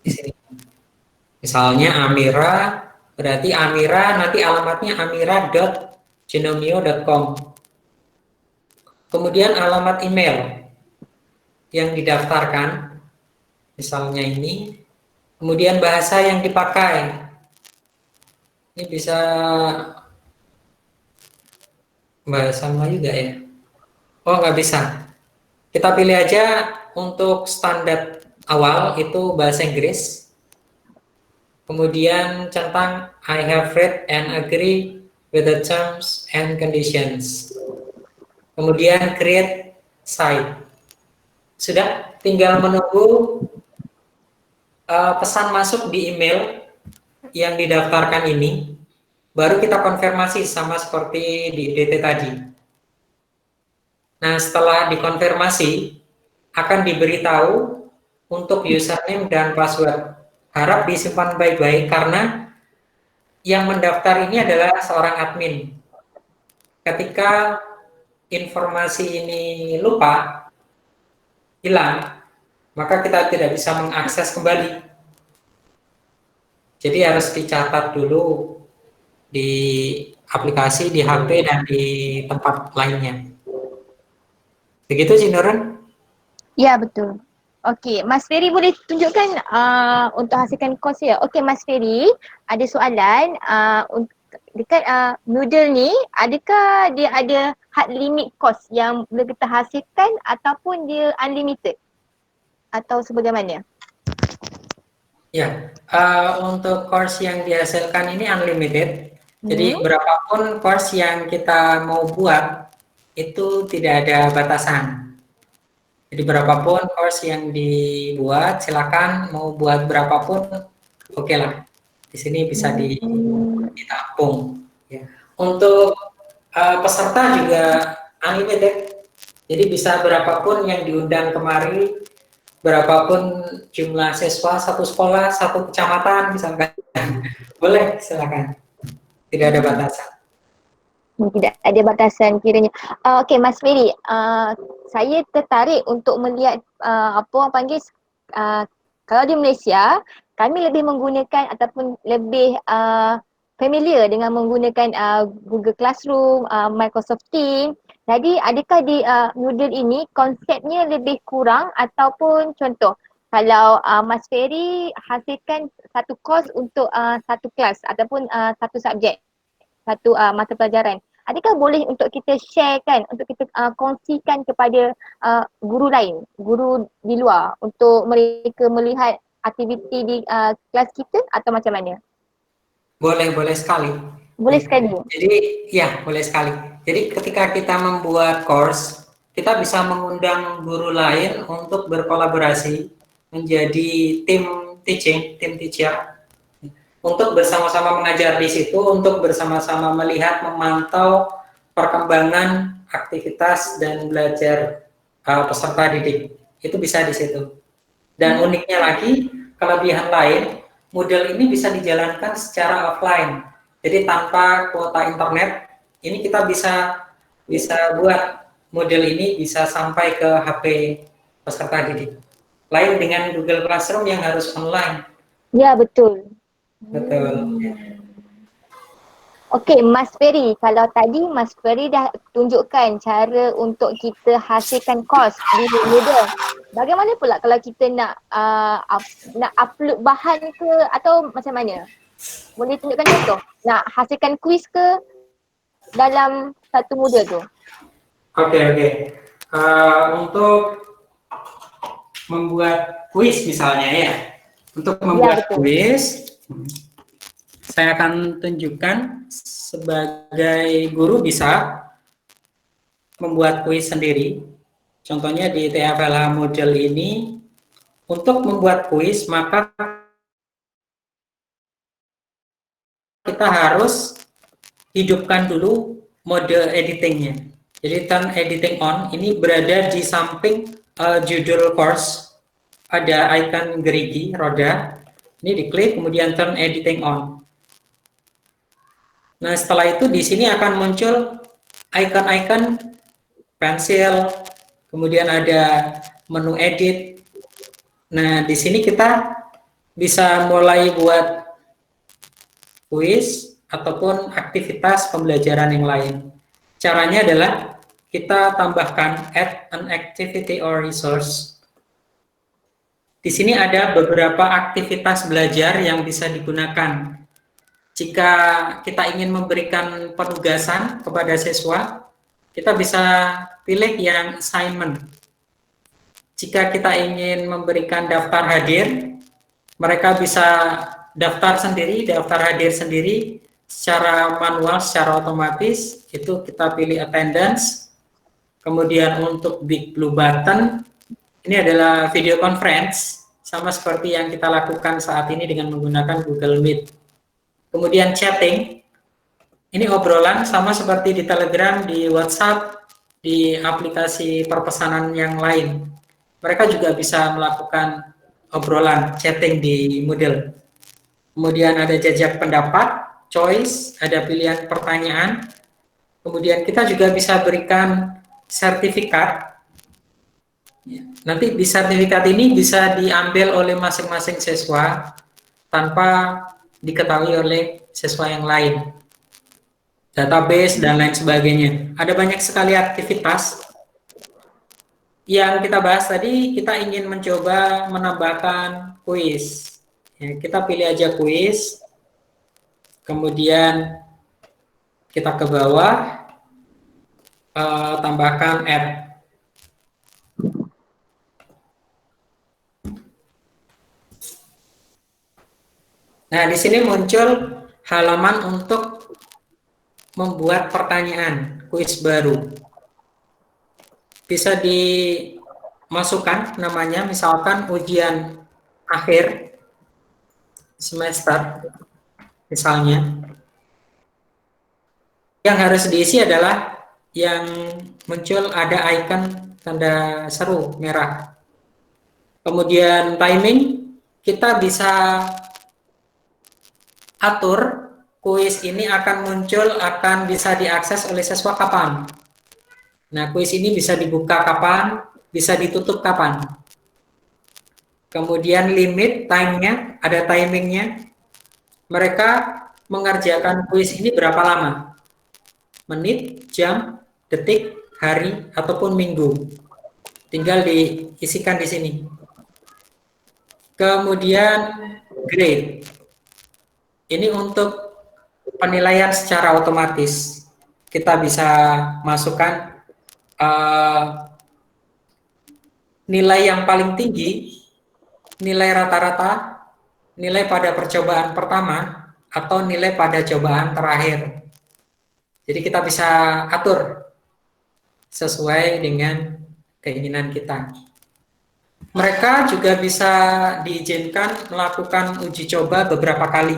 Di sini. Misalnya Amira, berarti Amira nanti alamatnya amira.genomio.com. Kemudian alamat email yang didaftarkan, misalnya ini. Kemudian bahasa yang dipakai. Ini bisa bahasa Melayu nggak ya? Oh, nggak bisa. Kita pilih aja untuk standar awal itu bahasa Inggris. Kemudian centang I have read and agree with the terms and conditions. Kemudian create site. Sudah, tinggal menunggu pesan masuk di email yang didaftarkan ini, baru kita konfirmasi sama seperti di DT tadi. Nah, setelah dikonfirmasi, akan diberitahu untuk username dan password. Harap disimpan baik-baik karena yang mendaftar ini adalah seorang admin. Ketika informasi ini lupa, hilang, maka kita tidak bisa mengakses kembali. Jadi harus dicatat dulu di aplikasi, di HP, dan di tempat lainnya. Begitu sih, Nurun? Ya, betul. Okey, Mas Ferry boleh tunjukkan untuk hasilkan kos ya. Okey, Mas Ferry, ada soalan dekat Moodle ni, adakah dia ada hard limit kos yang boleh kita hasilkan ataupun dia unlimited? Atau sebagaimana? Ya, untuk course yang dihasilkan ini unlimited. Jadi berapapun course yang kita mau buat itu tidak ada batasan. Jadi berapapun course yang dibuat, silakan mau buat berapapun, oke lah. Di sini bisa ditampung. Ya. Untuk peserta juga unlimited. Jadi bisa berapapun yang diundang kemari, berapapun jumlah siswa, satu sekolah, satu kecamatan misalkan. Boleh, silakan. Tidak ada batasan. Tidak ada batasan kiranya. Okey, Mas Ferry, saya tertarik untuk melihat apa orang panggil, kalau di Malaysia, kami lebih menggunakan ataupun lebih familiar dengan menggunakan Google Classroom, Microsoft Teams. Jadi adakah di Moodle ini konsepnya lebih kurang ataupun contoh kalau Mas Ferry hasilkan satu course untuk satu kelas ataupun satu subjek, satu mata pelajaran. Adakah boleh untuk kita sharekan, untuk kita kongsikan kepada guru lain, guru di luar untuk mereka melihat aktiviti di kelas kita atau macam mana? Boleh sekali. Boleh sekali. Jadi ya, boleh sekali. Jadi ketika kita membuat course, kita bisa mengundang guru lain untuk berkolaborasi menjadi tim teacher, untuk bersama-sama mengajar di situ, untuk bersama-sama melihat, memantau perkembangan aktivitas dan belajar peserta didik. Itu bisa di situ. Dan uniknya lagi, kelebihan lain, Moodle ini bisa dijalankan secara offline. Jadi tanpa kuota internet, ini kita bisa buat Moodle ini bisa sampai ke HP peserta didik. Lain dengan Google Classroom yang harus online. Ya, betul. Betul. Okey, Mas Ferry, kalau tadi Mas Ferry dah tunjukkan cara untuk kita hasilkan kos di Moodle. Bagaimana pula kalau kita nak upload bahan ke atau macam mana? Boleh tunjukkan contoh? Nak hasilkan kuis ke dalam satu Moodle tu? Oke. Untuk membuat kuis misalnya ya. Untuk membuat kuis, saya akan tunjukkan sebagai guru bisa membuat kuis sendiri. Contohnya di TFLH Moodle ini, untuk membuat kuis maka kita harus hidupkan dulu mode editingnya. Jadi turn editing on, ini berada di samping judul course, ada icon gerigi, roda. Ini diklik, kemudian turn editing on. Nah, setelah itu di sini akan muncul icon-icon pensil, kemudian ada menu edit. Nah, di sini kita bisa mulai buat kuis ataupun aktivitas pembelajaran yang lain. Caranya adalah kita tambahkan add an activity or resource. Di sini ada beberapa aktivitas belajar yang bisa digunakan. Jika kita ingin memberikan penugasan kepada siswa, kita bisa pilih yang assignment. Jika kita ingin memberikan daftar hadir, mereka bisa daftar hadir sendiri secara manual, secara otomatis. Itu kita pilih attendance. Kemudian untuk big blue button, ini adalah video conference, sama seperti yang kita lakukan saat ini dengan menggunakan Google Meet. Kemudian chatting, ini obrolan sama seperti di Telegram, di WhatsApp, di aplikasi perpesanan yang lain. mereka juga bisa melakukan obrolan, chatting di Moodle. Kemudian ada jajak pendapat, choice, ada pilihan pertanyaan. Kemudian kita juga bisa berikan sertifikat. Nanti di sertifikat ini bisa diambil oleh masing-masing siswa tanpa diketahui oleh siswa yang lain. Database dan lain sebagainya. Ada banyak sekali aktivitas yang kita bahas tadi. Kita ingin mencoba menambahkan kuis. Ya, kita pilih aja kuis, kemudian kita ke bawah, tambahkan add. Nah, di sini muncul halaman untuk membuat pertanyaan kuis baru. Bisa dimasukkan namanya, misalkan ujian akhir semester misalnya. Yang harus diisi adalah yang muncul ada icon tanda seru merah. Kemudian timing, kita bisa atur kuis ini akan muncul, akan bisa diakses oleh siswa kapan. Nah, kuis ini bisa dibuka kapan, bisa ditutup kapan. Kemudian limit time-nya, ada timingnya. Mereka mengerjakan kuis ini berapa lama? Menit, jam, detik, hari, ataupun minggu. Tinggal diisikan di sini. Kemudian grade. Ini untuk penilaian secara otomatis. Kita bisa masukkan nilai yang paling tinggi, nilai rata-rata, nilai pada percobaan pertama, atau nilai pada cobaan terakhir. Jadi kita bisa atur sesuai dengan keinginan kita. Mereka juga bisa diizinkan melakukan uji coba beberapa kali.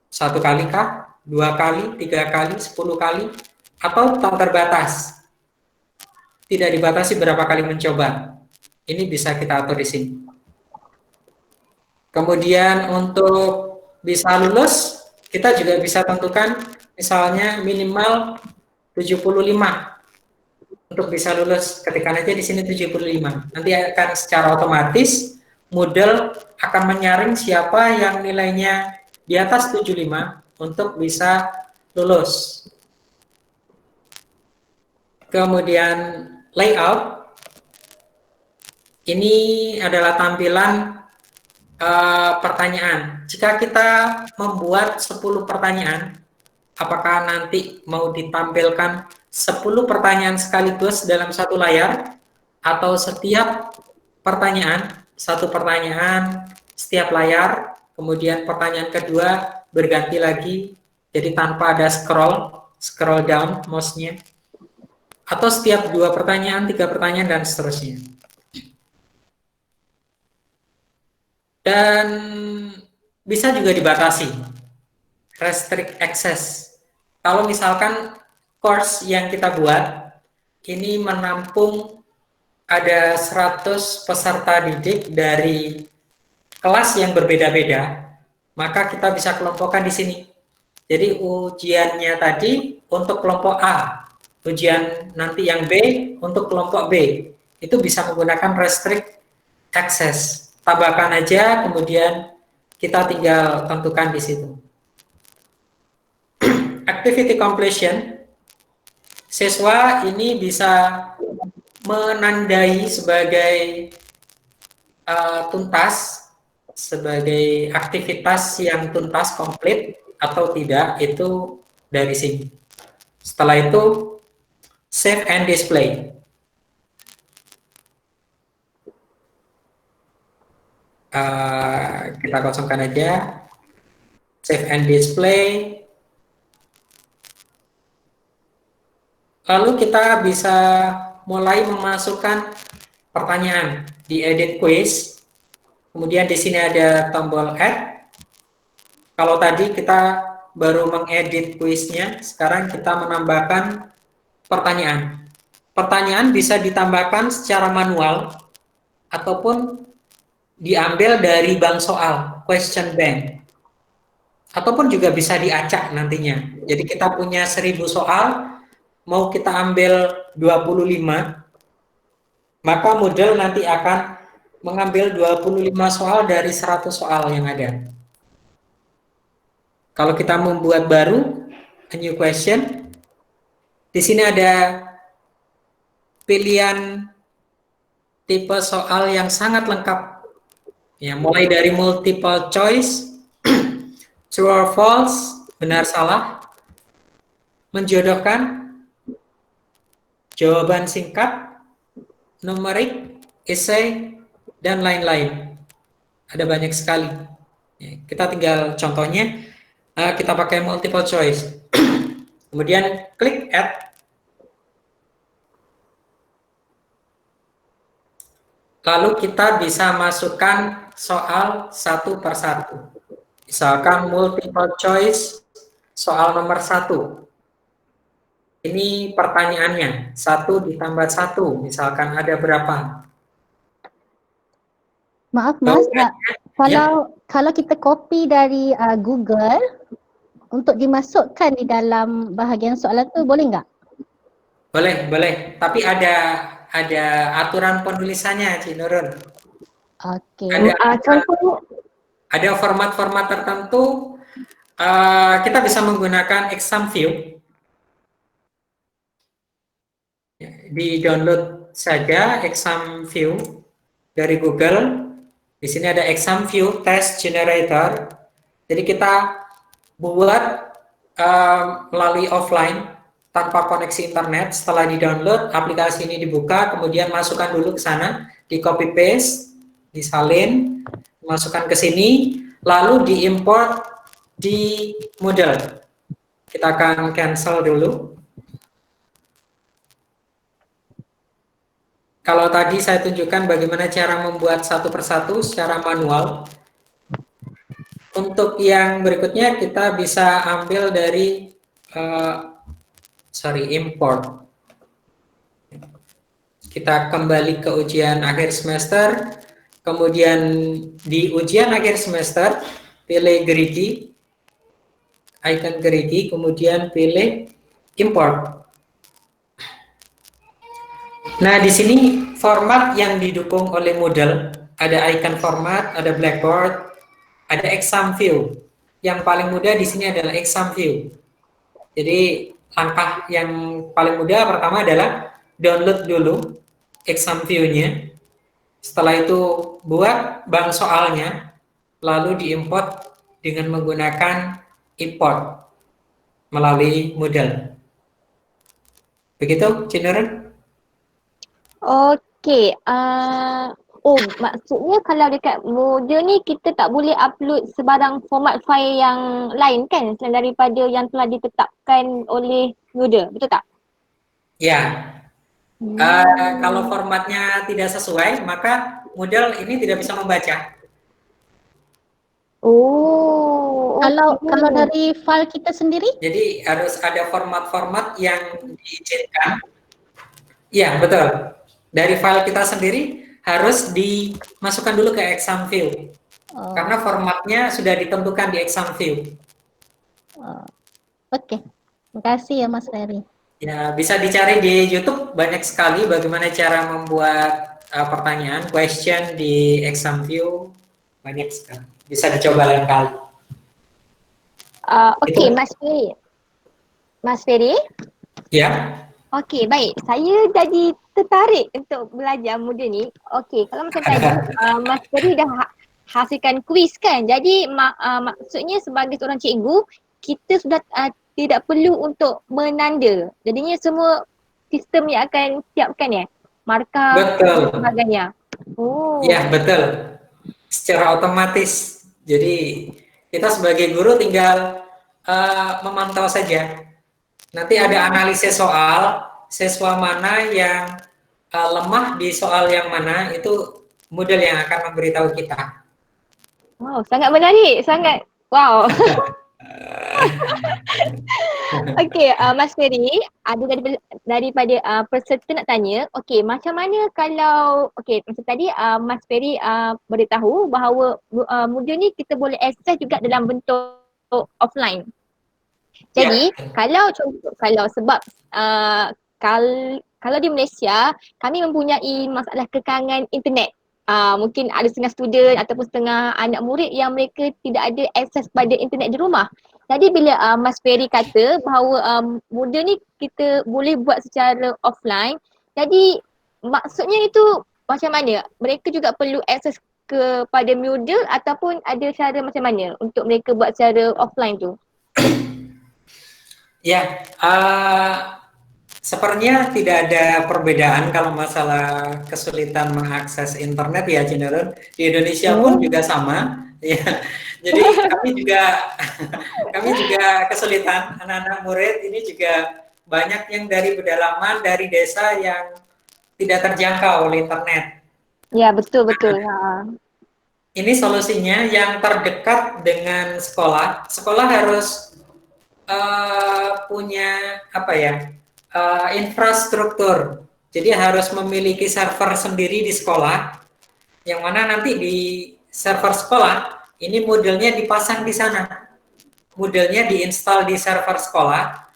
1 kali kah? 2 kali, 3 kali, 10 kali, atau tak terbatas. Tidak dibatasi berapa kali mencoba. Ini bisa kita atur di sini. Kemudian untuk bisa lulus, kita juga bisa tentukan misalnya minimal 75 untuk bisa lulus. Ketikkan aja di sini 75. Nanti akan secara otomatis Moodle akan menyaring siapa yang nilainya di atas 75 untuk bisa lulus. Kemudian layout. Ini adalah tampilan pertanyaan. Jika kita membuat 10 pertanyaan, apakah nanti mau ditampilkan 10 pertanyaan sekaligus dalam satu layar, atau setiap pertanyaan, satu pertanyaan setiap layar, kemudian pertanyaan kedua berganti lagi, jadi tanpa ada scroll down mouse-nya, atau setiap 2 pertanyaan, 3 pertanyaan, dan seterusnya. Dan bisa juga dibatasi, restrict access. Kalau misalkan course yang kita buat ini menampung ada 100 peserta didik dari kelas yang berbeda-beda, maka kita bisa kelompokkan di sini. Jadi ujiannya tadi untuk kelompok A, ujian nanti yang B untuk kelompok B, itu bisa menggunakan restrict access. Tambahkan aja, kemudian kita tinggal tentukan di situ. Activity completion, siswa ini bisa menandai sebagai tuntas, sebagai aktivitas yang tuntas, komplit atau tidak, itu dari sini. Setelah itu save and display. Kita kosongkan aja, save and display. Lalu kita bisa mulai memasukkan pertanyaan di edit quiz. Kemudian di sini ada tombol add. Kalau tadi kita baru mengedit kuisnya, sekarang kita menambahkan pertanyaan. Pertanyaan bisa ditambahkan secara manual ataupun diambil dari bank soal, question bank. Ataupun juga bisa diacak nantinya. Jadi kita punya 1000 soal, mau kita ambil 25, maka model nanti akan mengambil 25 soal dari 100 soal yang ada. Kalau kita membuat baru, a new question, di sini ada pilihan tipe soal yang sangat lengkap. Ya, mulai dari multiple choice, true or false, benar salah, menjodohkan, jawaban singkat, numerik, esai, dan lain-lain. Ada banyak sekali. Ya, kita tinggal contohnya, kita pakai multiple choice. Kemudian klik add. Lalu kita bisa masukkan soal satu per satu. Misalkan multiple choice soal nomor 1. Ini pertanyaannya, 1 ditambah 1, misalkan ada berapa? Maaf Mas, Ya. kalau kita copy dari Google untuk dimasukkan di dalam bahagian soalan tu boleh nggak? Boleh. Tapi ada aturan penulisannya, Cik Nurun. Okey. Ada format-format tertentu. Kita bisa menggunakan exam view. Di download saja exam view dari Google. Di sini ada exam view test generator. Jadi kita buat melalui offline tanpa koneksi internet. Setelah di-download, aplikasi ini dibuka, kemudian masukkan dulu ke sana, di copy paste, disalin, masukkan ke sini, lalu diimport di Moodle. Kita akan cancel dulu. Kalau tadi saya tunjukkan bagaimana cara membuat satu persatu secara manual. Untuk yang berikutnya kita bisa ambil dari import. Kita kembali ke ujian akhir semester, kemudian di ujian akhir semester pilih Gerigi, icon Gerigi, kemudian pilih import. Nah, di sini format yang didukung oleh Moodle, ada icon format, ada Blackboard, ada exam view. Yang paling mudah di sini adalah exam view. Jadi langkah yang paling mudah pertama adalah download dulu exam view-nya. Setelah itu buat bank soalnya, lalu diimport dengan menggunakan import melalui Moodle. Begitu, Cik Nurun? Okey, maksudnya kalau dekat Moodle ni kita tak boleh upload sebarang format file yang lain kan selain daripada yang telah ditetapkan oleh Moodle, betul tak? Ya. Kalau formatnya tidak sesuai, maka Moodle ini tidak bisa membaca. Kalau dari file kita sendiri? Jadi harus ada format-format yang diizinkan. Ya, betul. Dari file kita sendiri harus dimasukkan dulu ke exam view. Karena formatnya sudah ditentukan di exam view. Okey. Terima kasih ya Mas Ferry. Ya, bisa dicari di YouTube, banyak sekali bagaimana cara membuat pertanyaan, question di exam view, banyak sekali. Bisa dicoba lain kali. Okey, Mas Ferry? Ya. Okey, baik. Saya jadi tertarik untuk belajar Moodle ni. Okey, kalau macam tadi Mas Ferry dah hasilkan kuis kan. Jadi maksudnya sebagai seorang cikgu, kita sudah tidak perlu untuk menanda. Jadinya semua sistem yang akan siapkan ya. Markah dan sebagainya. Ya, betul. Secara otomatis. Jadi kita sebagai guru tinggal memantau saja. Nanti ada analisis soal, siswa mana yang lemah di soal yang mana, itu Moodle yang akan memberitahu kita. Wow, sangat menarik, sangat wow. Okey, Mas Ferry, ada daripada peserta nak tanya, okey macam mana kalau, okey macam tadi Mas Ferry beritahu bahawa modul ni kita boleh akses juga dalam bentuk offline. Jadi kalau sebab kalau di Malaysia kami mempunyai masalah kekangan internet. Mungkin ada setengah student ataupun setengah anak murid yang mereka tidak ada akses pada internet di rumah. Jadi bila Mas Ferry kata bahawa modul ni kita boleh buat secara offline, jadi maksudnya itu macam mana? Mereka juga perlu akses kepada modul ataupun ada cara macam mana untuk mereka buat secara offline tu? Ya, sepertinya tidak ada perbedaan kalau masalah kesulitan mengakses internet ya, Cinerun. Di Indonesia pun juga sama. Ya, jadi kami juga kesulitan. Anak-anak murid ini juga banyak yang dari pedalaman, dari desa yang tidak terjangkau oleh internet. Ya, betul. Ini solusinya yang terdekat dengan sekolah. Sekolah harus punya infrastruktur. Jadi harus memiliki server sendiri di sekolah, yang mana nanti di server sekolah ini modelnya dipasang di sana. Modelnya diinstal di server sekolah,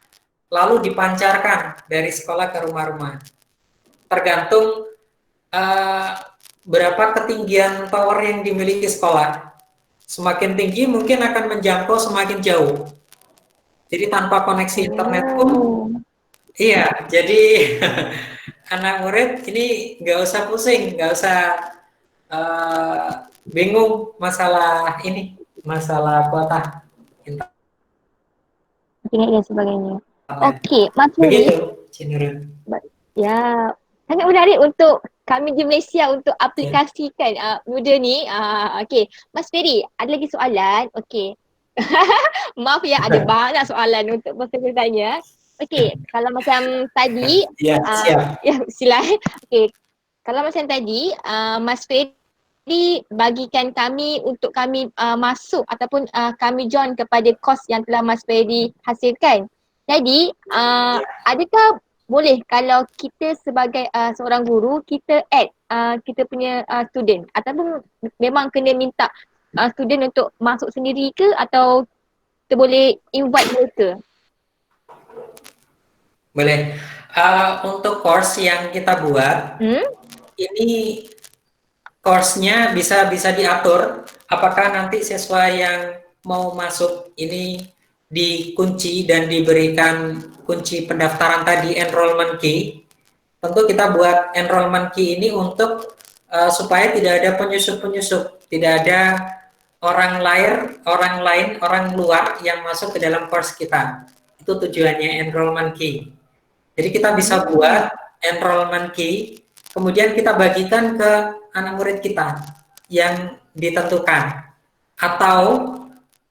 lalu dipancarkan dari sekolah ke rumah-rumah. Tergantung berapa ketinggian tower yang dimiliki sekolah. Semakin tinggi mungkin akan menjangkau semakin jauh. Jadi tanpa koneksi internet pun, iya. Jadi anak murid ini nggak usah pusing, nggak usah bingung masalah kuota internet. Dan sebagainya. Okey, Mas Ferry. Begitu, Ya, sangat menarik untuk kami di Malaysia untuk aplikasikan modul ni. Okey, Mas Ferry, ada lagi soalan. Okey. Maaf ya, ada banyak soalan untuk peserta tanya. Okey, kalau macam tadi, siap. Ya, silakan. Okey, kalau macam tadi, Mas Ferry bagikan kami untuk kami masuk ataupun kami join kepada kos yang telah Mas Ferry hasilkan. Jadi, adakah boleh kalau kita sebagai seorang guru, kita add kita punya student ataupun memang kena minta student untuk masuk sendiri ke atau kita boleh invite mereka? Boleh. Untuk course yang kita buat, ini course-nya bisa diatur apakah nanti siswa yang mau masuk ini dikunci dan diberikan kunci pendaftaran tadi, enrollment key. Tentu kita buat enrollment key ini untuk supaya tidak ada penyusup-penyusup, tidak ada orang luar yang masuk ke dalam course kita. Itu tujuannya enrollment key. Jadi kita bisa buat enrollment key, kemudian kita bagikan ke anak murid kita yang ditentukan. Atau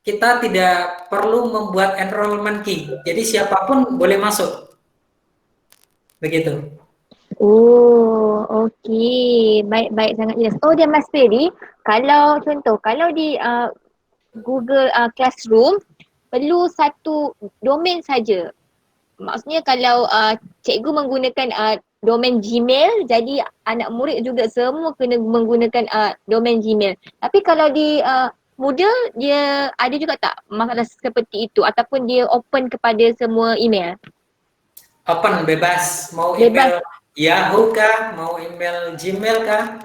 kita tidak perlu membuat enrollment key, jadi siapapun boleh masuk. Begitu. Oh, okey. Baik, sangat jelas. Oh, dan Mas Ferry, kalau di Google Classroom perlu satu domain saja. Maksudnya kalau cikgu menggunakan domain Gmail, jadi anak murid juga semua kena menggunakan domain Gmail. Tapi kalau di Moodle, dia ada juga tak masalah seperti itu ataupun dia open kepada semua email? Open, bebas. Mau email Yahoo kah, mau email Gmail kah,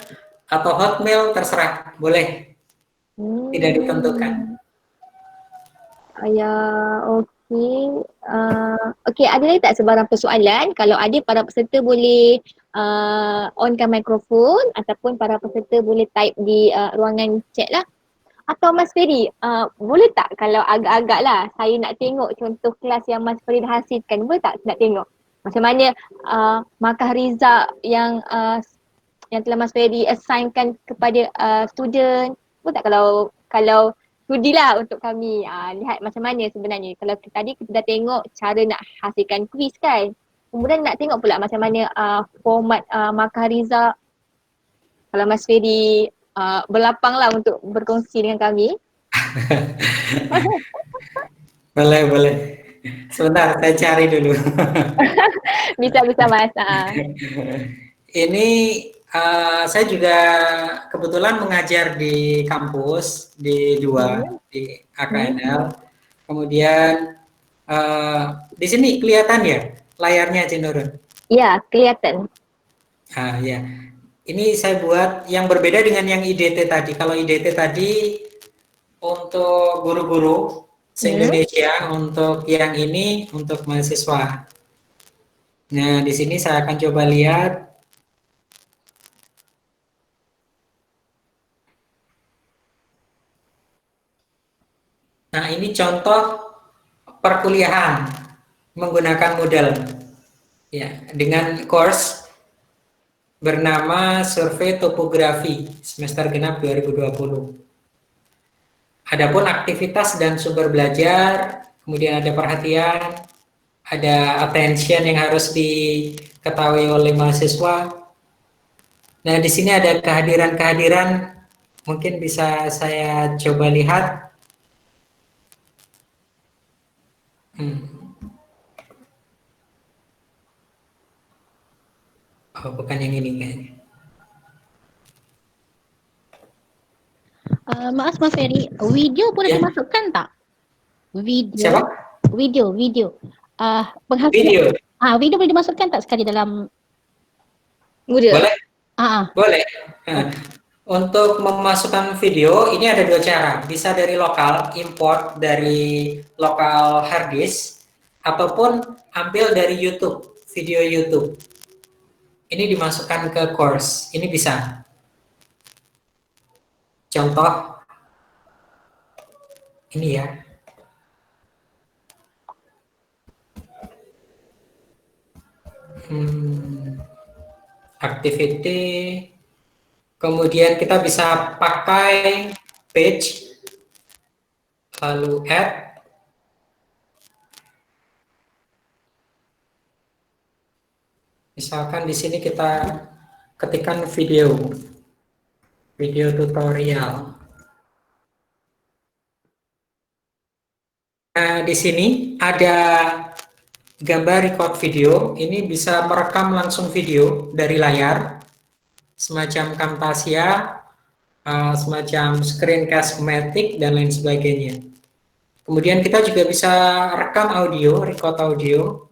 atau Hotmail, terserah. Boleh. Tidak ditentukan. Ya, okey. Okey, ada lagi tak sebarang persoalan? Kalau ada, para peserta boleh onkan mikrofon ataupun para peserta boleh type di ruangan chat lah. Atau Mas Ferry, boleh tak kalau agak-agak lah saya nak tengok contoh kelas yang Mas Ferry dah hasilkan, boleh tak nak tengok? Macam mana markah result yang telah Mas Ferry assignkan kepada student? Boleh tak kalau sudilah untuk kami lihat macam mana sebenarnya. Kalau tadi kita dah tengok cara nak hasilkan quiz kan. Kemudian nak tengok pula macam mana format markah result. Kalau Mas Ferry berlapang lah untuk berkongsi dengan kami. Boleh, boleh. Sebentar, saya cari dulu. Bisa Mas. Ini saya juga kebetulan mengajar di kampus di di AKNL. Kemudian di sini kelihatan ya layarnya, Cinurun? Ya, kelihatan. Ya. Ini saya buat yang berbeda dengan yang IDT tadi. Kalau IDT tadi untuk guru-guru se-Indonesia, untuk yang ini untuk mahasiswa. Nah, di sini saya akan coba lihat. Nah, ini contoh perkuliahan menggunakan Moodle. Ya, dengan course bernama Survei Topografi semester genap 2020. Adapun aktivitas dan sumber belajar, kemudian ada perhatian, ada attention yang harus diketahui oleh mahasiswa. Nah, di sini ada kehadiran-kehadiran, mungkin bisa saya coba lihat. Oh, bukan yang ini kayaknya. Maaf Mas Ferry, video boleh Ya. dimasukkan tak? Video. Siapa? Video. Penghasilan. Video. Video boleh dimasukkan tak sekali dalam Moodle. Boleh? Boleh. Oh. Untuk memasukkan video, ini ada dua cara. Bisa dari lokal, import dari lokal hard disk, ataupun ambil dari YouTube, video YouTube. Ini dimasukkan ke course, ini bisa. Contoh, ini ya. Activity, kemudian kita bisa pakai page, lalu add, misalkan di sini kita ketikkan video tutorial. Nah, di sini ada gambar record video, ini bisa merekam langsung video dari layar, semacam Camtasia, semacam Screencast-O-Matic, dan lain sebagainya. Kemudian kita juga bisa rekam audio, record audio.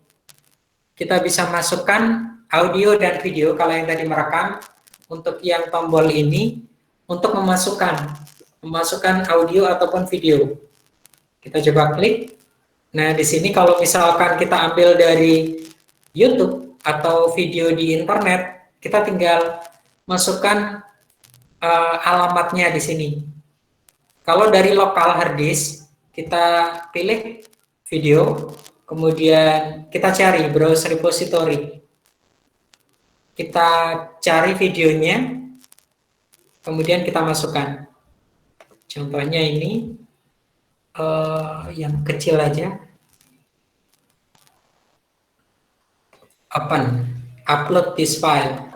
Kita bisa masukkan audio dan video, kalau yang tadi merekam, untuk yang tombol ini, untuk memasukkan audio ataupun video. Kita coba klik. Nah, di sini kalau misalkan kita ambil dari YouTube atau video di internet, kita tinggal masukkan alamatnya di sini. Kalau dari lokal hard disk, kita pilih video, kemudian kita cari browse repository. Kita cari videonya, kemudian kita masukkan. Contohnya ini, yang kecil aja. Open, upload this file.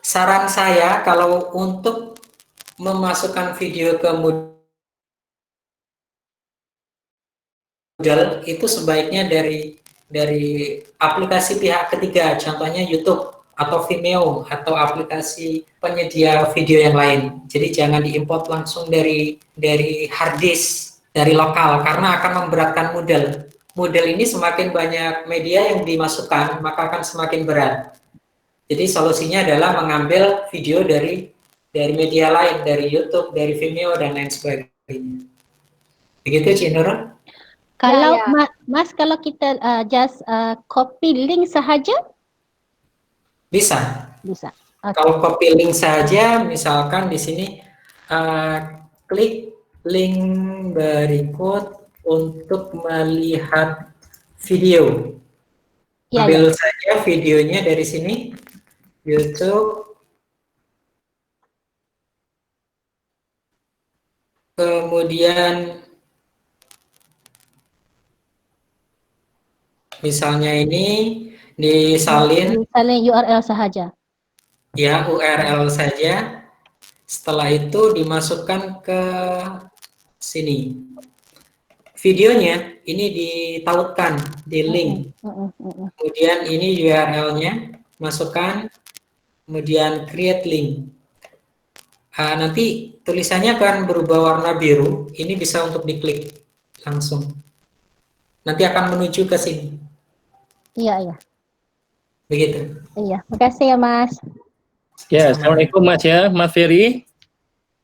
Saran saya kalau untuk memasukkan video ke Moodle itu sebaiknya dari aplikasi pihak ketiga, contohnya YouTube atau Vimeo atau aplikasi penyedia video yang lain. Jadi jangan diimport langsung dari hard disk, dari lokal, karena akan memberatkan Moodle. Moodle ini semakin banyak media yang dimasukkan, maka akan semakin berat. Jadi solusinya adalah mengambil video dari media lain, dari YouTube, dari Vimeo, dan lain sebagainya. Begitu, Cinura? Kalau Ya. Mas, kalau kita just copy link sahaja? Bisa. Bisa. Okay. Kalau copy link saja, misalkan di sini klik link berikut untuk melihat video. Ya, Ambil saja videonya dari sini, YouTube. Kemudian misalnya ini disalin. Misalnya URL sahaja. Ya, URL saja. Setelah itu dimasukkan ke sini. Videonya ini ditautkan di link. Kemudian ini URL-nya, masukkan, kemudian create link. Nanti tulisannya akan berubah warna biru, ini bisa untuk diklik langsung. Nanti akan menuju ke sini. Iya. Begitu. Iya, makasih ya Mas. Ya, Sama. Assalamualaikum Mas ya, Mas Ferry.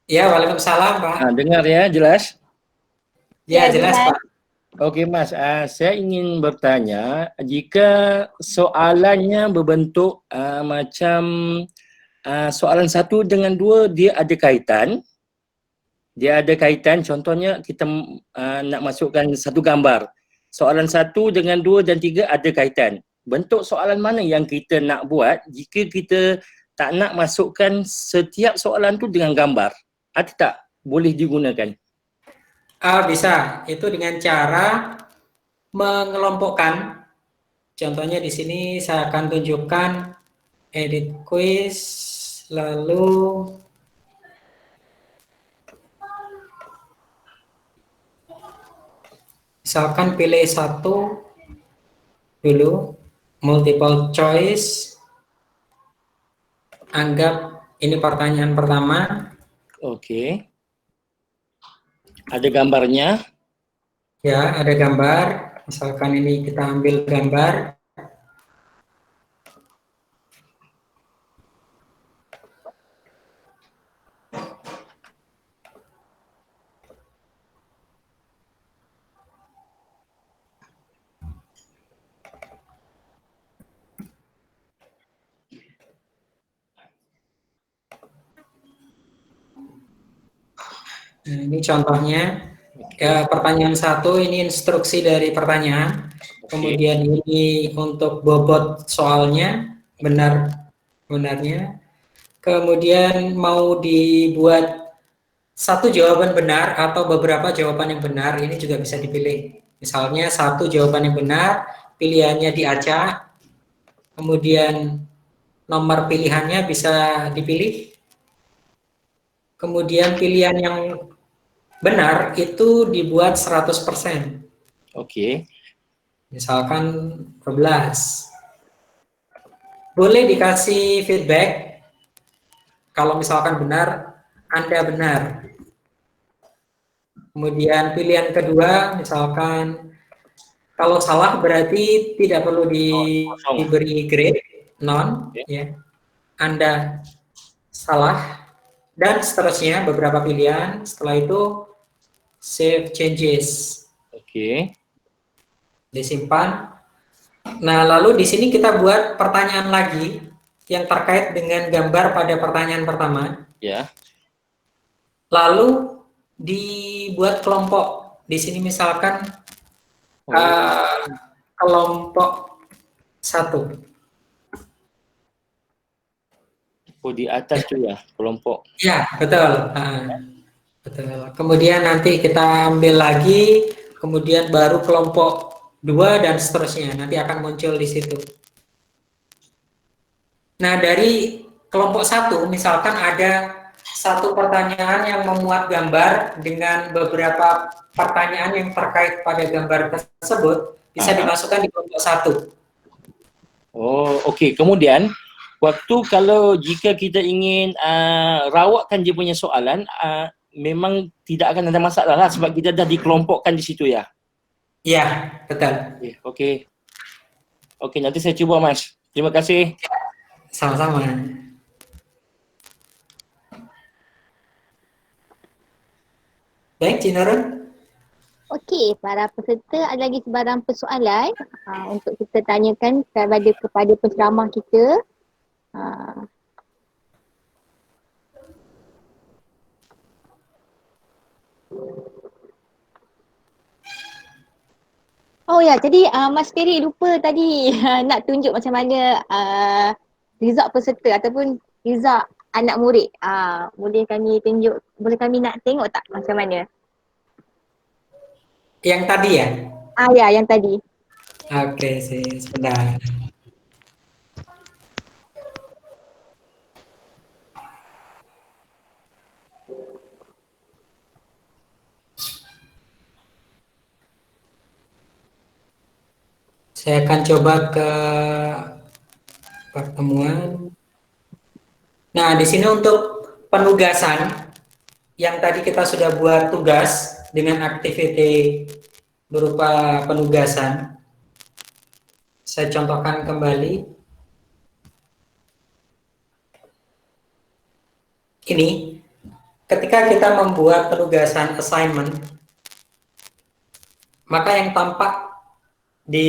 Ya, waalaikumsalam Pak. Dengar ya, jelas? Ya, Ya, jelas jelas. Pak. Oke Mas, saya ingin bertanya, jika soalannya berbentuk macam soalan 1 dengan 2 dia ada kaitan. Contohnya kita nak masukkan satu gambar. Soalan 1 dengan 2 dan 3 ada kaitan. Bentuk soalan mana yang kita nak buat jika kita tak nak masukkan setiap soalan tu dengan gambar? Ada tak boleh digunakan? Bisa, itu dengan cara mengelompokkan. Contohnya di sini saya akan tunjukkan edit quiz, lalu misalkan pilih satu dulu, multiple choice, anggap ini pertanyaan pertama. Oke. Ada gambarnya. Ya, ada gambar. Misalkan ini kita ambil gambar. Nah, ini contohnya. Ya, pertanyaan 1 ini instruksi dari pertanyaan. Kemudian ini untuk bobot soalnya, benarnya. Kemudian mau dibuat satu jawaban benar atau beberapa jawaban yang benar, ini juga bisa dipilih. Misalnya satu jawaban yang benar, pilihannya diacak, kemudian nomor pilihannya bisa dipilih. Kemudian pilihan yang benar itu dibuat 100%. Oke. Misalkan 12. Boleh dikasih feedback. Kalau misalkan benar, Anda benar. Kemudian pilihan kedua, misalkan kalau salah berarti tidak perlu diberi grade, non, ya. Anda salah, dan seterusnya beberapa pilihan. Setelah itu save changes. Oke. Disimpan. Nah, lalu di sini kita buat pertanyaan lagi yang terkait dengan gambar pada pertanyaan pertama. Ya. Lalu dibuat kelompok. Di sini misalkan kelompok 1. Oh, di atas tu ya, kelompok. Ya, betul. Betul. Kemudian nanti kita ambil lagi, kemudian baru kelompok 2 dan seterusnya. Nanti akan muncul di situ. Nah, dari kelompok 1, misalkan ada satu pertanyaan yang memuat gambar dengan beberapa pertanyaan yang terkait pada gambar tersebut, bisa dimasukkan di kelompok 1. Oh, okey. Kemudian, kalau jika kita ingin rawatkan dia punya soalan, memang tidak akan ada masalah lah sebab kita dah dikelompokkan di situ ya. Ya, betul. Okey. Okey, nanti saya cuba Mas. Terima kasih. Sama-sama. Baik, Cinarun. Okey, para peserta ada lagi sebarang persoalan untuk kita tanyakan kepada penceramah kita. Oh ya, jadi Mas Ferry lupa tadi nak tunjuk macam mana result peserta ataupun result anak murid. Boleh kami nak tengok tak macam mana? Yang tadi ya? Ya, yang tadi. Oke, sebentar. Saya akan coba ke pertemuan. Nah, di sini untuk penugasan yang tadi kita sudah buat tugas dengan activity berupa penugasan. Saya contohkan kembali. Ini, ketika kita membuat penugasan assignment, maka yang tampak di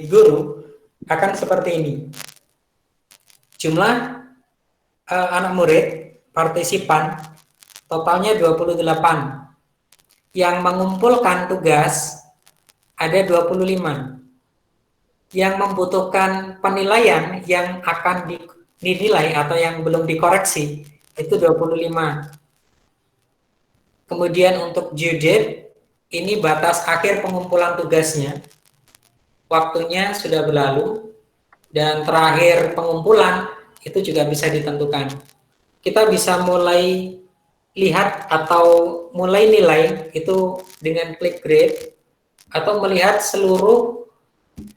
guru akan seperti ini. Jumlah anak murid, partisipan, totalnya 28. Yang mengumpulkan tugas ada 25. Yang membutuhkan penilaian yang akan dinilai atau yang belum dikoreksi itu 25. Kemudian untuk due date, ini batas akhir pengumpulan tugasnya. Waktunya sudah berlalu. Dan terakhir pengumpulan itu juga bisa ditentukan. Kita bisa mulai lihat atau mulai nilai itu dengan klik grade, atau melihat seluruh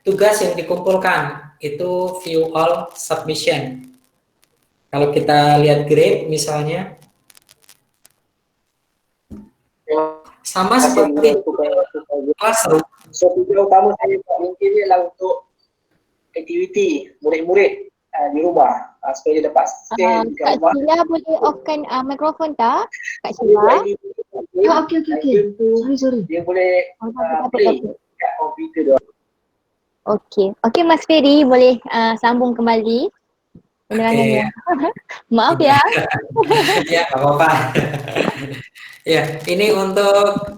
tugas yang dikumpulkan, itu view all submission. Kalau kita lihat grade misalnya, sama seperti classroom. So tujuan utama saya buat mungkin ni adalah untuk aktiviti murid-murid di rumah supaya dia dapat stay di Kak rumah. Sheila boleh off-kan mikrofon tak? Kak Sheila? Okey. Sorry. Dia boleh play kat komputer dia. Okey Mas Ferry, boleh sambung kembali penerangannya. Maaf ya. Ya, nggak apa-apa. Ya, ini untuk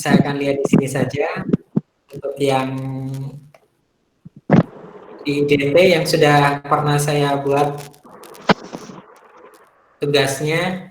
saya akan lihat di sini saja untuk yang di DP yang sudah pernah saya buat tugasnya.